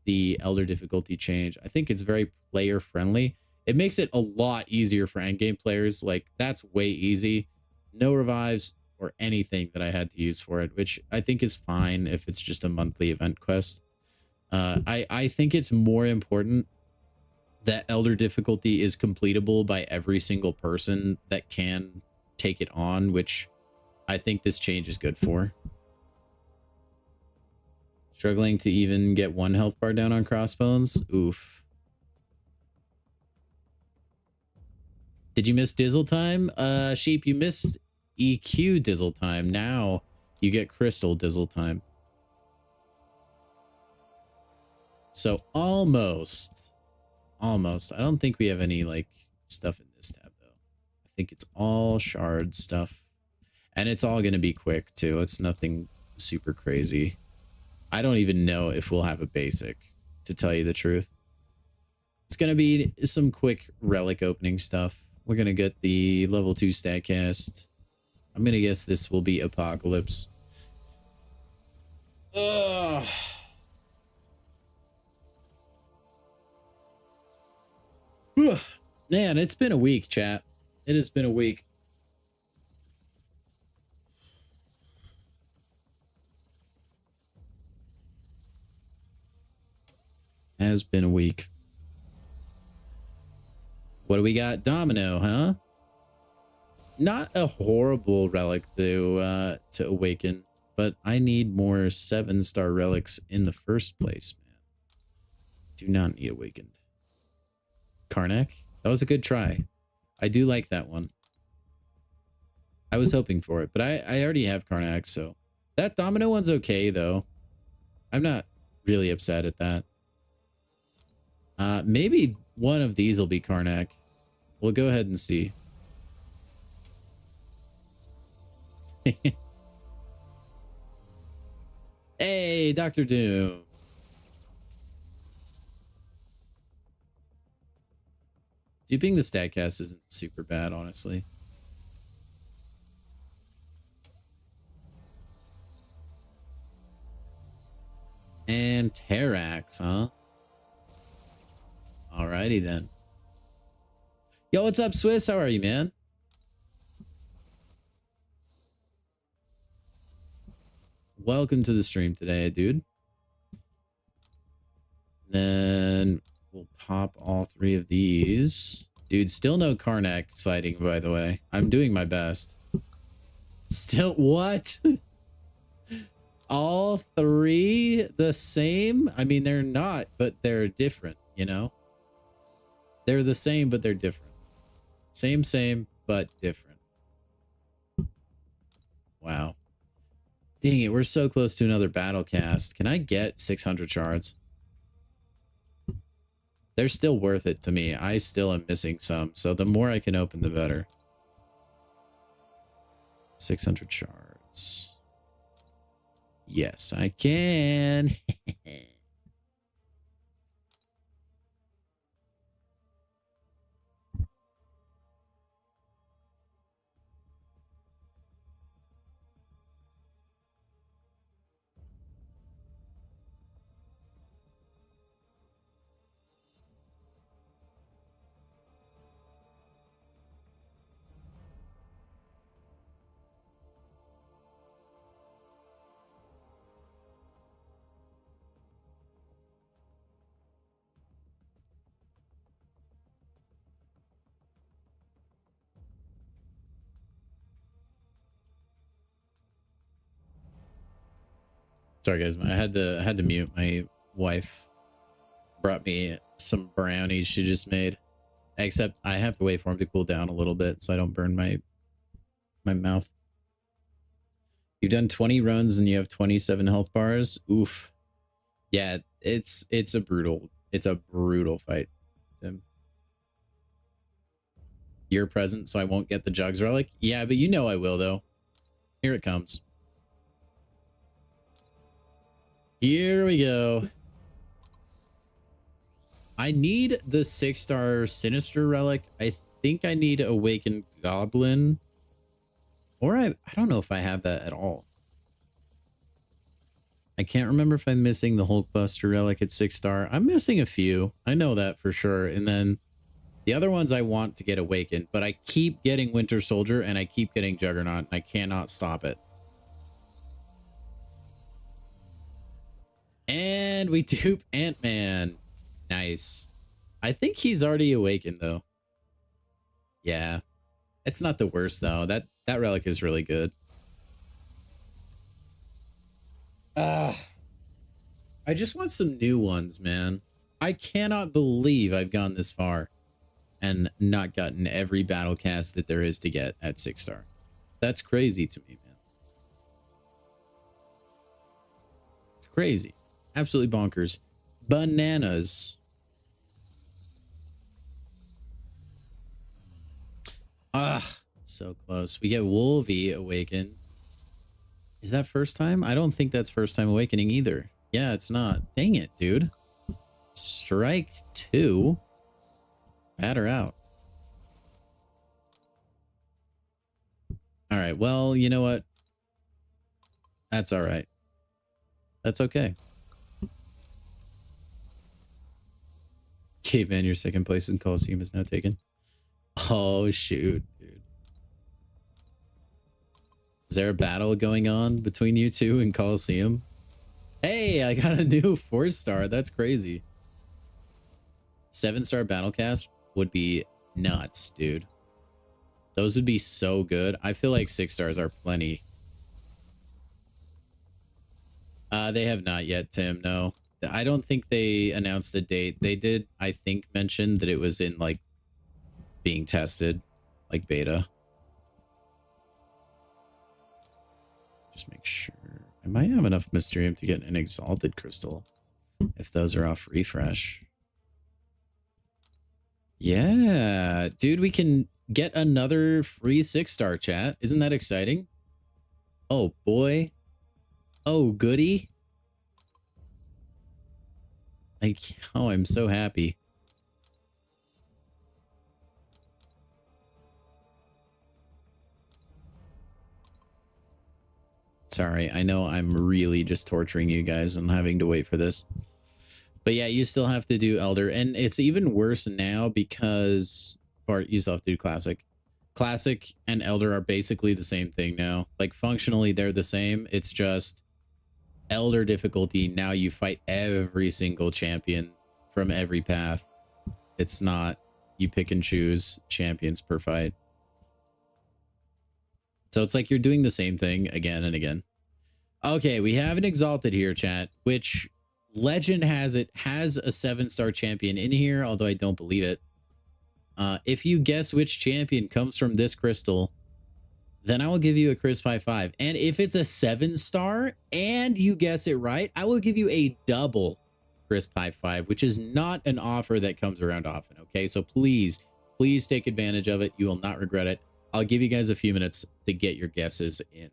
the Elder difficulty change. I think it's very player friendly. It makes it a lot easier for endgame players. Like, that's way easy. No revives or anything that I had to use for it, which I think is fine if it's just a monthly event quest. I think it's more important that Elder difficulty is completable by every single person that can take it on, which I think this change is good for. Struggling to even get 1 health bar down on crossbones? Oof. Did you miss Dizzle time? Sheep, you missed EQ Dizzle time. Now you get Crystal Dizzle time. So almost. I don't think we have any like stuff in this tab though. I think it's all shard stuff. And it's all going to be quick too. It's nothing super crazy. I don't even know if we'll have a basic, to tell you the truth. It's going to be some quick relic opening stuff. We're going to get the level 2 StatCast. I'm going to guess this will be Apocalypse. Ugh. Man, it's been a week, chat. It has been a week. Has been a week. What do we got? Domino, huh? Not a horrible relic to awaken, but I need more 7-star relics in the first place, man. Do not need awakened. Karnak? That was a good try. I do like that one. I was hoping for it, but I already have Karnak, so that Domino one's okay though. I'm not really upset at that. Maybe one of these will be Karnak. We'll go ahead and see. Hey, Dr. Doom. Duping the StatCast isn't super bad, honestly. And Terrax, huh? Alrighty then. Yo, what's up, Swiss? How are you, man? Welcome to the stream today, dude. Then we'll pop all 3 of these. Dude, still no Karnak sighting, by the way. I'm doing my best. Still, what? All 3 the same? I mean, they're not, but they're different, you know? They're the same, but they're different. Same, but different. Wow. Dang it, we're so close to another battle cast. Can I get 600 shards? They're still worth it to me. I still am missing some, so the more I can open, the better. 600 shards. Yes, I can. Sorry guys, I had to mute. My wife brought me some brownies she just made. Except I have to wait for them to cool down a little bit so I don't burn my mouth. You've done 20 runs and you have 27 health bars. Oof. Yeah, it's a brutal fight, Tim. You're present, so I won't get the Jugs relic. Yeah, but you know I will though. Here it comes. Here we go. I need the 6-star Sinister relic. I think I need Awakened Goblin. Or I don't know if I have that at all. I can't remember if I'm missing the Hulkbuster relic at 6-star. I'm missing a few. I know that for sure. And then the other ones I want to get Awakened. But I keep getting Winter Soldier and I keep getting Juggernaut. And I cannot stop it. And we dupe Ant-Man. Nice. I think he's already awakened though. Yeah. It's not the worst though. That relic is really good. I just want some new ones, man. I cannot believe I've gone this far and not gotten every battle cast that there is to get at 6-star. That's crazy to me, man. It's crazy. Absolutely bonkers. Bananas. So close. We get Wolvie awakened. Is that first time? I don't think that's first time awakening either. Yeah, it's not. Dang it, dude. Strike 2. Batter out. All right. Well, you know what? That's all right. That's okay. Caveman, your second place in Coliseum is now taken. Oh, shoot, dude. Is there a battle going on between you two in Coliseum? Hey, I got a new 4-star. That's crazy. 7-star Battlecast would be nuts, dude. Those would be so good. I feel like 6 stars are plenty. They have not yet, Tim. No. I don't think they announced a date. They did, I think, mention that it was in, like, being tested, like beta. Just make sure. I might have enough Mysterium to get an Exalted Crystal if those are off refresh. Yeah, dude, we can get another free 6-star, chat. Isn't that exciting? Oh, boy. Oh, goody. Like, oh, I'm so happy. Sorry, I know I'm really just torturing you guys and having to wait for this. But yeah, you still have to do Elder. And it's even worse now because... Or you still have to do Classic. Classic and Elder are basically the same thing now. Like, functionally, they're the same. It's just Elder difficulty. Now you fight every single champion from every path. It's not you pick and choose champions per fight. So it's like you're doing the same thing again and again. Okay, we have an Exalted here, chat, which legend has it has a 7-star champion in here, although I don't believe it. If you guess which champion comes from this crystal, then I will give you a crisp high five. And if it's a 7-star and you guess it right, I will give you a double crisp high five, which is not an offer that comes around often. Okay, so please, please take advantage of it. You will not regret it. I'll give you guys a few minutes to get your guesses in.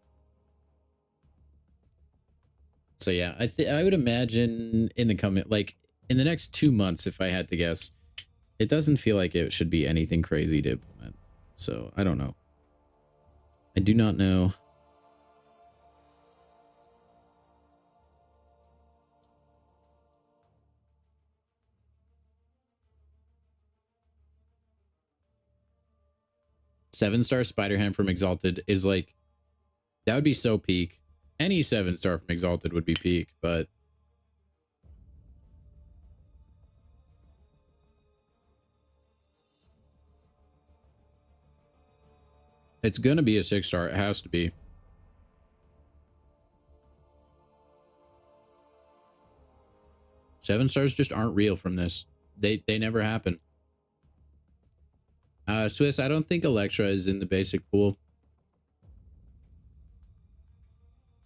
So yeah, I would imagine in the next 2 months, if I had to guess, it doesn't feel like it should be anything crazy to implement. So I don't know. I do not know. Seven-star Spider-Ham from Exalted is like, that would be so peak. Any 7-star from Exalted would be peak, but it's gonna be a 6-star. It has to be. Seven stars just aren't real from this. They never happen. Swiss, I don't think Electra is in the basic pool.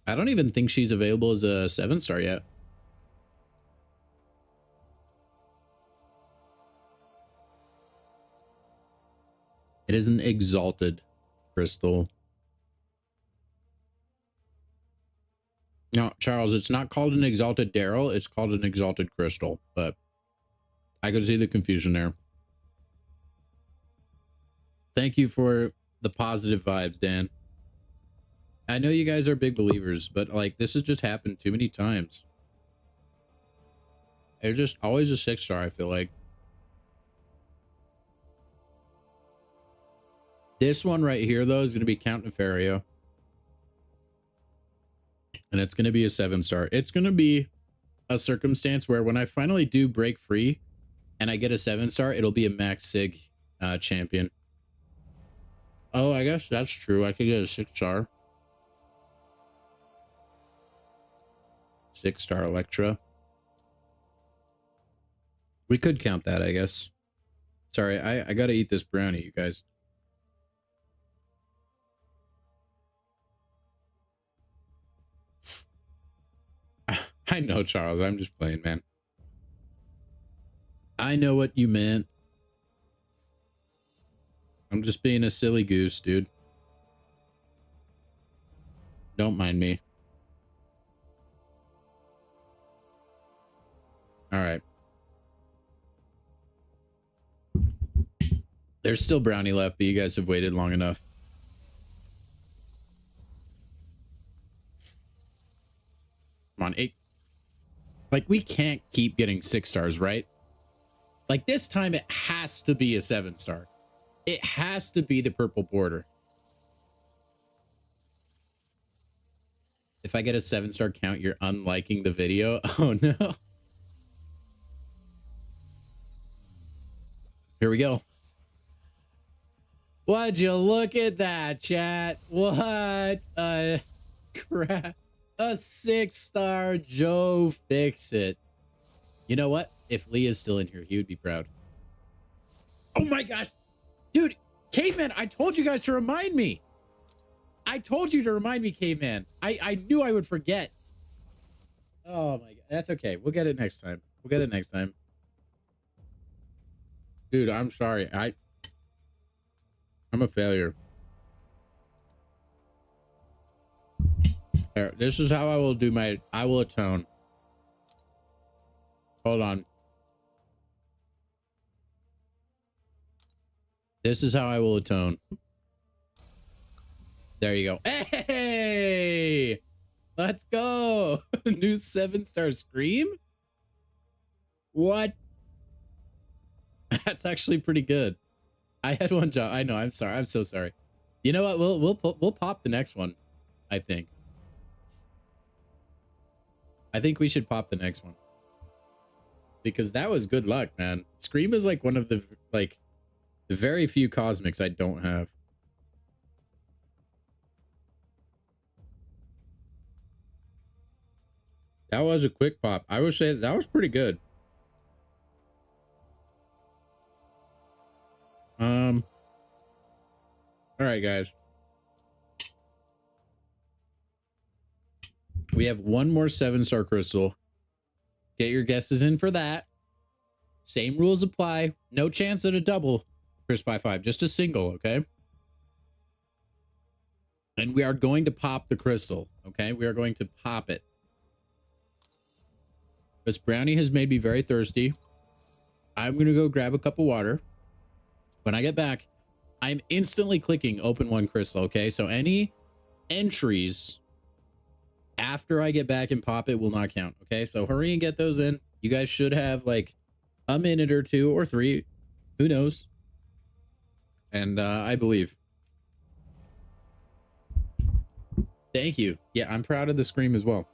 I don't even think she's available as a 7-star yet. It is an Exalted crystal. No, Charles, it's not called an Exalted Daryl. It's called an Exalted Crystal, but I could see the confusion there. Thank you for the positive vibes, Dan. I know you guys are big believers, but like this has just happened too many times. It's just always a 6-star, I feel like. This one right here, though, is going to be Count Nefario. And it's going to be a 7-star. It's going to be a circumstance where when I finally do break free and I get a 7-star, it'll be a Max Sig champion. Oh, I guess that's true. I could get a 6-star. 6-star Electra. We could count that, I guess. Sorry, I got to eat this brownie, you guys. I know, Charles. I'm just playing, man. I know what you meant. I'm just being a silly goose, dude. Don't mind me. All right. There's still brownie left, but you guys have waited long enough. Come on, 8. Like, we can't keep getting 6-stars, right? Like, this time it has to be a 7-star. It has to be the purple border. If I get a 7-star count, you're unliking the video. Oh, no. Here we go. Would you look at that, chat? What a crap. A 6-star Joe Fix-It. You know what? If Leah's still in here, he would be proud. Oh my gosh. Dude, Caveman, I told you guys to remind me. I told you to remind me, Caveman. I knew I would forget. Oh my god. That's okay. We'll get it next time. We'll get it next time. Dude, I'm sorry. I'm a failure. Here, this is how I will do I will atone. Hold on. This is how I will atone. There you go. Hey! Let's go. New 7-star Scream? What? That's actually pretty good. I had one job. I know. I'm sorry. I'm so sorry. You know what? We'll pop the next one. I think we should pop the next one because that was good luck, man. Scream is like one of the very few cosmics I don't have. That was a quick pop. I would say that was pretty good. All right, guys. We have one more 7-star crystal. Get your guesses in for that. Same rules apply. No chance at a double, Chris by 5. Just a single, okay? And we are going to pop the crystal, okay? We are going to pop it. This brownie has made me very thirsty. I'm going to go grab a cup of water. When I get back, I'm instantly clicking open one crystal, okay? So any entries after I get back and pop it will not count, okay? So hurry and get those in. You guys should have like a minute or 2 or 3. Who knows? And I believe. Thank you. Yeah, I'm proud of the scream as well.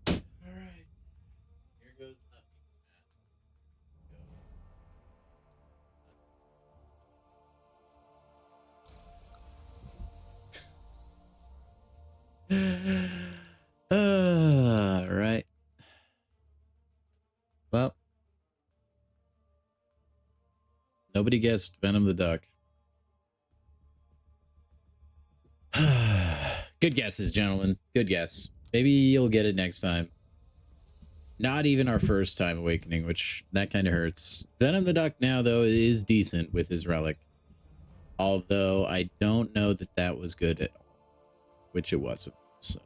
All right. Here goes nothing. All right. Well, nobody guessed Venom the Duck. Good guesses, gentlemen. Good guess. Maybe you'll get it next time. Not even our first time awakening, which that kind of hurts. Venom the Duck now, though, is decent with his relic. Although I don't know that that was good at all. Which it wasn't. So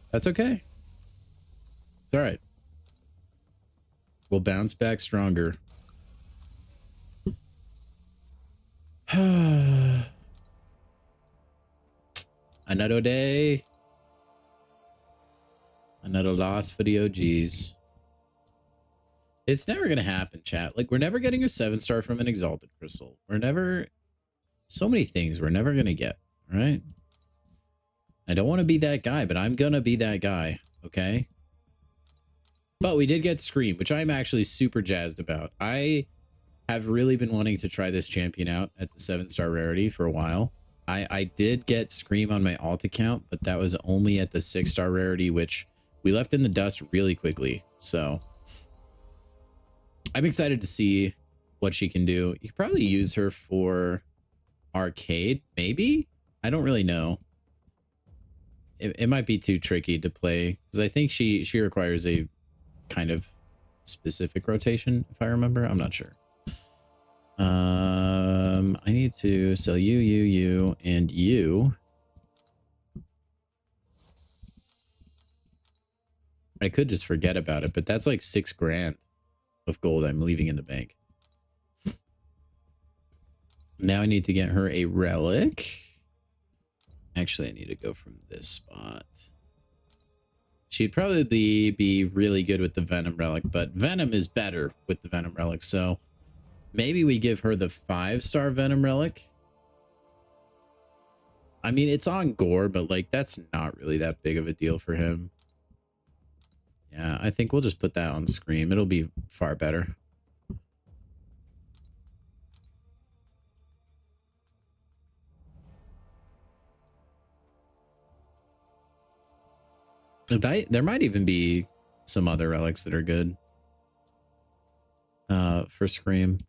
that's okay. It's all right. We'll bounce back stronger. Another day. Another loss for the OGs. It's never going to happen, chat. Like, we're never getting a 7-star from an Exalted Crystal. We're never... So many things we're never going to get, all right? I don't want to be that guy, but I'm going to be that guy, okay? But we did get Scream, which I'm actually super jazzed about. I have really been wanting to try this champion out at the 7-star rarity for a while. I did get Scream on my alt account, but that was only at the 6-star rarity, which we left in the dust really quickly. So I'm excited to see what she can do. You could probably use her for arcade, maybe? I don't really know. It might be too tricky to play because I think she requires a kind of specific rotation, if I remember. I'm not sure. I need to sell you, and you. I could just forget about it, but that's like 6 grand of gold I'm leaving in the bank. Now I need to get her a relic. Actually, I need to go from this spot. She'd probably be really good with the Venom relic, but Venom is better with the Venom relic. So maybe we give her the 5-star Venom relic. I mean, it's on Gore, but like that's not really that big of a deal for him. Yeah, I think we'll just put that on Scream. It'll be far better. There might even be some other relics that are good for Scream,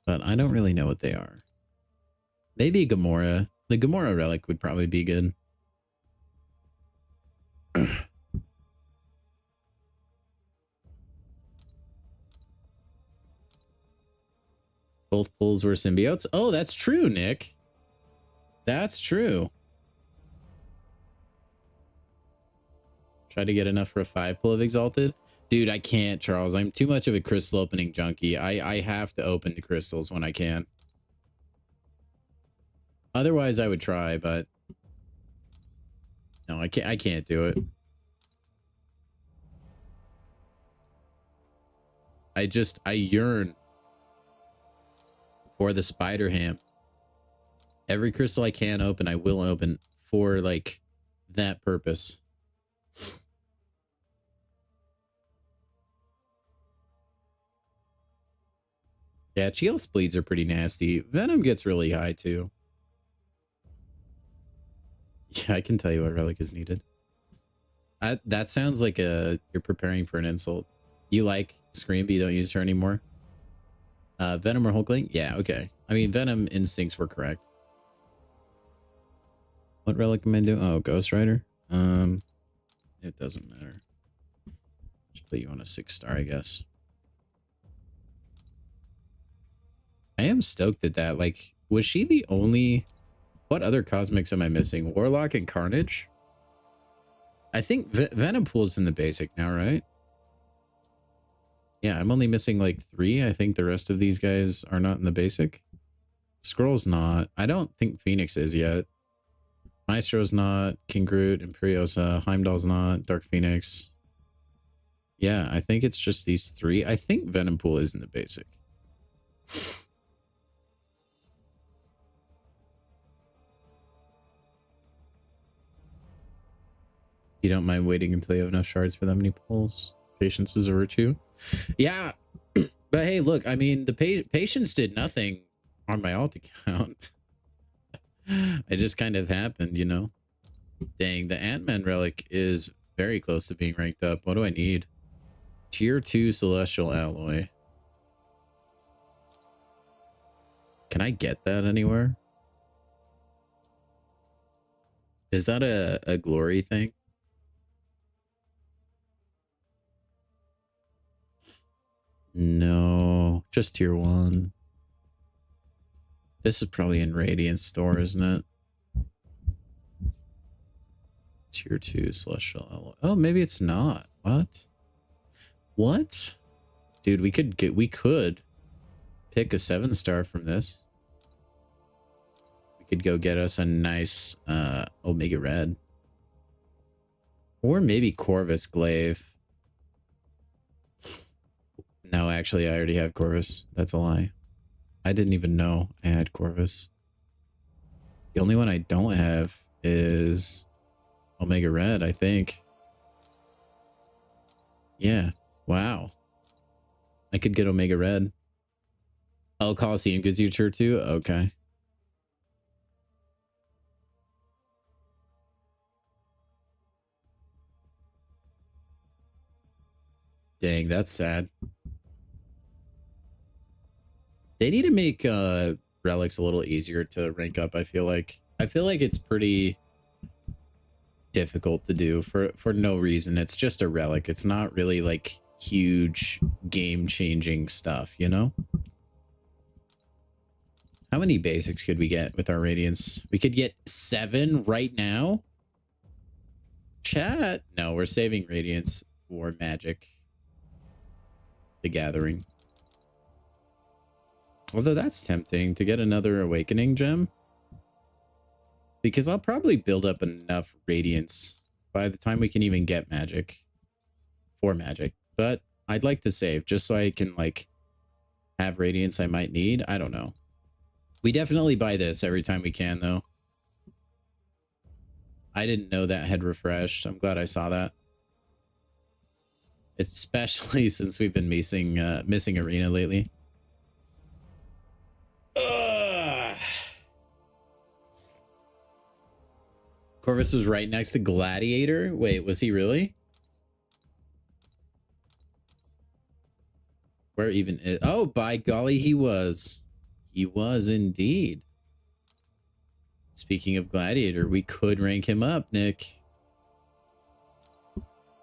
but I don't really know what they are. Maybe Gamora. The Gamora relic would probably be good. Both pulls were symbiotes. Oh, that's true, Nick. That's true. Try to get enough for a 5 pull of Exalted. Dude, I can't, Charles. I'm too much of a crystal opening junkie. I have to open the crystals when I can. Otherwise, I would try, but no, I can't do it. I yearn for the spider ham. Every crystal I can open, I will open for like that purpose. Yeah, Cheel's bleeds are pretty nasty. Venom gets really high too. Yeah, I can tell you what relic is needed. That sounds like you're preparing for an insult. You like Scream, but you don't use her anymore. Venom or Hulkling? Yeah, okay. I mean, Venom instincts were correct. What relic am I doing? Oh, Ghost Rider. It doesn't matter. Just put you on a 6-star, I guess. I am stoked at that. Like, was she the only... What other cosmics am I missing? Warlock and Carnage? I think Venom Pool's in the basic now, right? Yeah, I'm only missing like 3. I think the rest of these guys are not in the basic. Skrull's not. I don't think Phoenix is yet. Maestro's not. King Groot, Imperiosa, Heimdall's not. Dark Phoenix. Yeah, I think it's just these 3. I think Venom Pool is in the basic. You don't mind waiting until you have enough shards for that many pulls? Patience is a virtue. Yeah, but hey, look, I mean, the patience did nothing on my alt account. It just kind of happened, you know? Dang, the Ant-Man relic is very close to being ranked up. What do I need? Tier 2 Celestial Alloy. Can I get that anywhere? Is that a glory thing? No, just tier 1. This is probably in Radiant Store, isn't it? Tier 2 Celestial Alloy. Oh, maybe it's not. What? What? Dude, we could pick a 7-star from this. We could go get us a nice Omega Red. Or maybe Corvus Glaive. No, actually, I already have Corvus. That's a lie. I didn't even know I had Corvus. The only one I don't have is Omega Red, I think. Yeah. Wow. I could get Omega Red. Oh, Coliseum gives you tier 2? Okay. Dang, that's sad. They need to make relics a little easier to rank up, I feel like. I feel like it's pretty difficult to do for no reason. It's just a relic. It's not really like huge game-changing stuff, you know? How many basics could we get with our Radiance? We could get 7 right now? Chat? No, we're saving Radiance for Magic the Gathering. Although that's tempting to get another Awakening gem. Because I'll probably build up enough Radiance by the time we can even get Magic. For Magic. But I'd like to save just so I can like have Radiance I might need. I don't know. We definitely buy this every time we can though. I didn't know that had refreshed. I'm glad I saw that. Especially since we've been missing Arena lately. Corvus was right next to Gladiator. Wait, was he really? Where even is? Oh, by golly, he was. He was indeed. Speaking of Gladiator, we could rank him up, Nick.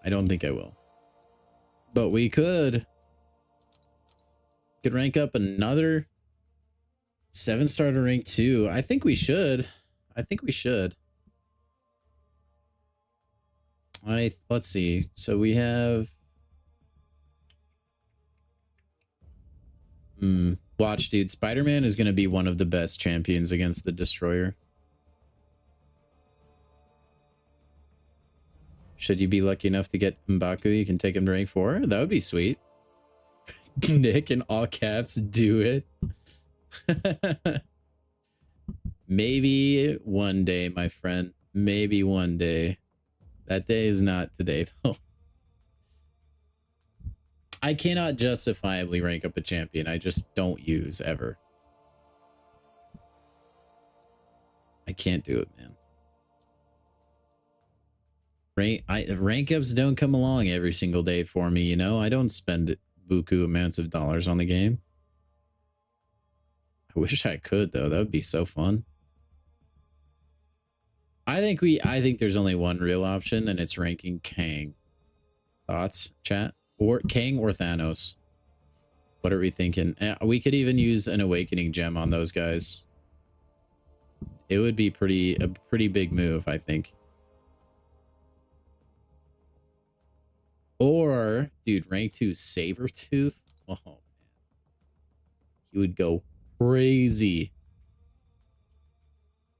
I don't think I will. But we could. Could rank up another 7-star to rank 2. I think we should. I think we should. Let's see. So we have watch, dude. Spider-Man is going to be one of the best champions against the Destroyer. Should you be lucky enough to get M'Baku, you can take him to rank 4. That would be sweet. Nick in all caps, do it. Maybe one day, my friend. Maybe one day. That day is not today, though. I cannot justifiably rank up a champion I just don't use ever. I can't do it, man. Rank ups don't come along every single day for me, you know? I don't spend buku amounts of dollars on the game. I wish I could, though. That would be so fun. I think there's only one real option, and it's ranking Kang. Thoughts, chat? Or Kang or Thanos? What are we thinking? We could even use an awakening gem on those guys. It would be a pretty big move, I think. Or, dude, rank 2 Sabretooth. Oh, man. He would go crazy.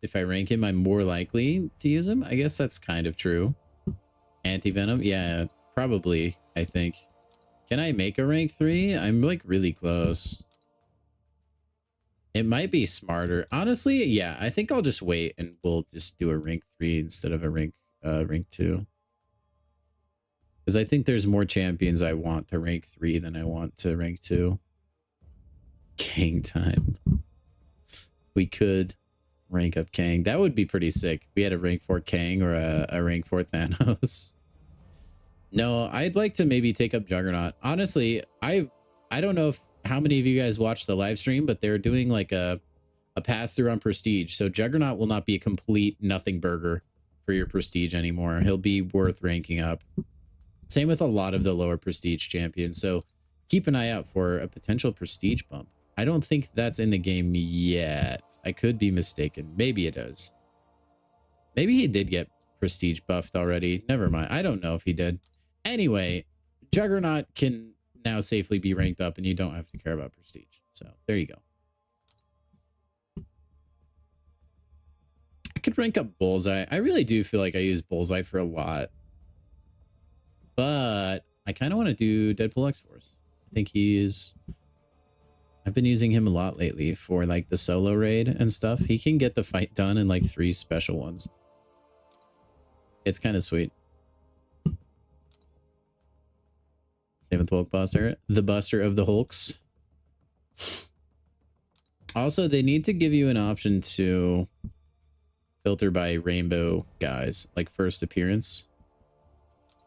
If I rank him, I'm more likely to use him. I guess that's kind of true. Anti-Venom? Yeah, probably, I think. Can I make a rank 3? I'm like really close. It might be smarter. Honestly, yeah, I think I'll just wait and we'll just do a rank 3 instead of a rank 2. Because I think there's more champions I want to rank 3 than I want to rank 2. Kang time. We could rank up Kang. That would be pretty sick. We had a rank 4 Kang or a rank 4 Thanos. No, I'd like to maybe take up Juggernaut. Honestly, I don't know how many of you guys watched the live stream, but they're doing like a pass through on Prestige. So Juggernaut will not be a complete nothing burger for your Prestige anymore. He'll be worth ranking up. Same with a lot of the lower Prestige champions. So keep an eye out for a potential Prestige bump. I don't think that's in the game yet. I could be mistaken. Maybe it is. Maybe he did get Prestige buffed already. Never mind. I don't know if he did. Anyway, Juggernaut can now safely be ranked up and you don't have to care about Prestige. So there you go. I could rank up Bullseye. I really do feel like I use Bullseye for a lot. But I kind of want to do Deadpool X-Force. I think I've been using him a lot lately for like the solo raid and stuff. He can get the fight done in like 3 special ones. It's kind of sweet. 7th Hulk Buster. The Buster of the Hulks. Also, they need to give you an option to filter by rainbow guys, like first appearance.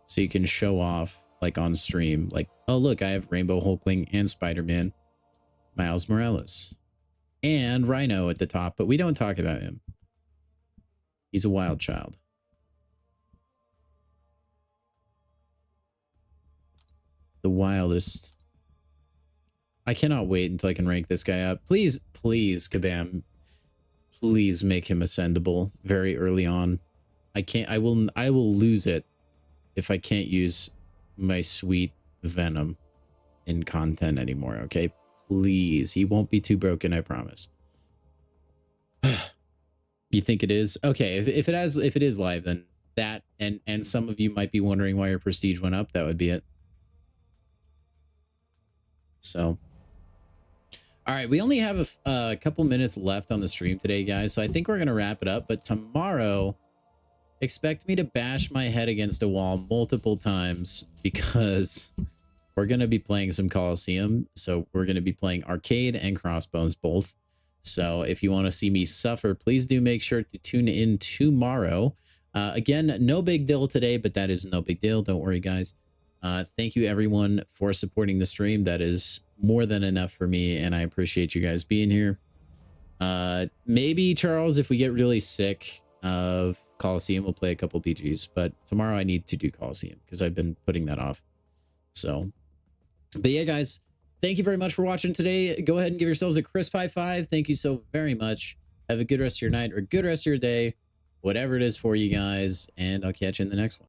So you can show off like on stream, like, oh, look, I have Rainbow Hulkling and Spider-Man, Miles Morales, and Rhino at the top, but we don't talk about him. He's a wild child. The wildest. I cannot wait until I can rank this guy up. Please, please, Kabam. Please make him ascendable very early on. I will lose it if I can't use my sweet Venom in content anymore, okay? Please. He won't be too broken, I promise. You think it is? Okay, if it is live, then that and some of you might be wondering why your prestige went up, that would be it. So, all right, we only have a couple minutes left on the stream today, guys, so I think we're gonna wrap it up. But tomorrow, expect me to bash my head against a wall multiple times because we're going to be playing some Coliseum. So we're going to be playing Arcade and Crossbones both. So if you want to see me suffer, please do make sure to tune in tomorrow. Again, no big deal today, but that is no big deal. Don't worry, guys. Thank you everyone for supporting the stream. That is more than enough for me, and I appreciate you guys being here. Maybe Charles, if we get really sick of Coliseum, we'll play a couple BGs, but tomorrow I need to do Coliseum because I've been putting that off. So, but yeah, guys, thank you very much for watching today. Go ahead and give yourselves a crisp high five. Thank you so very much. Have a good rest of your night or good rest of your day, whatever it is for you guys, and I'll catch you in the next one.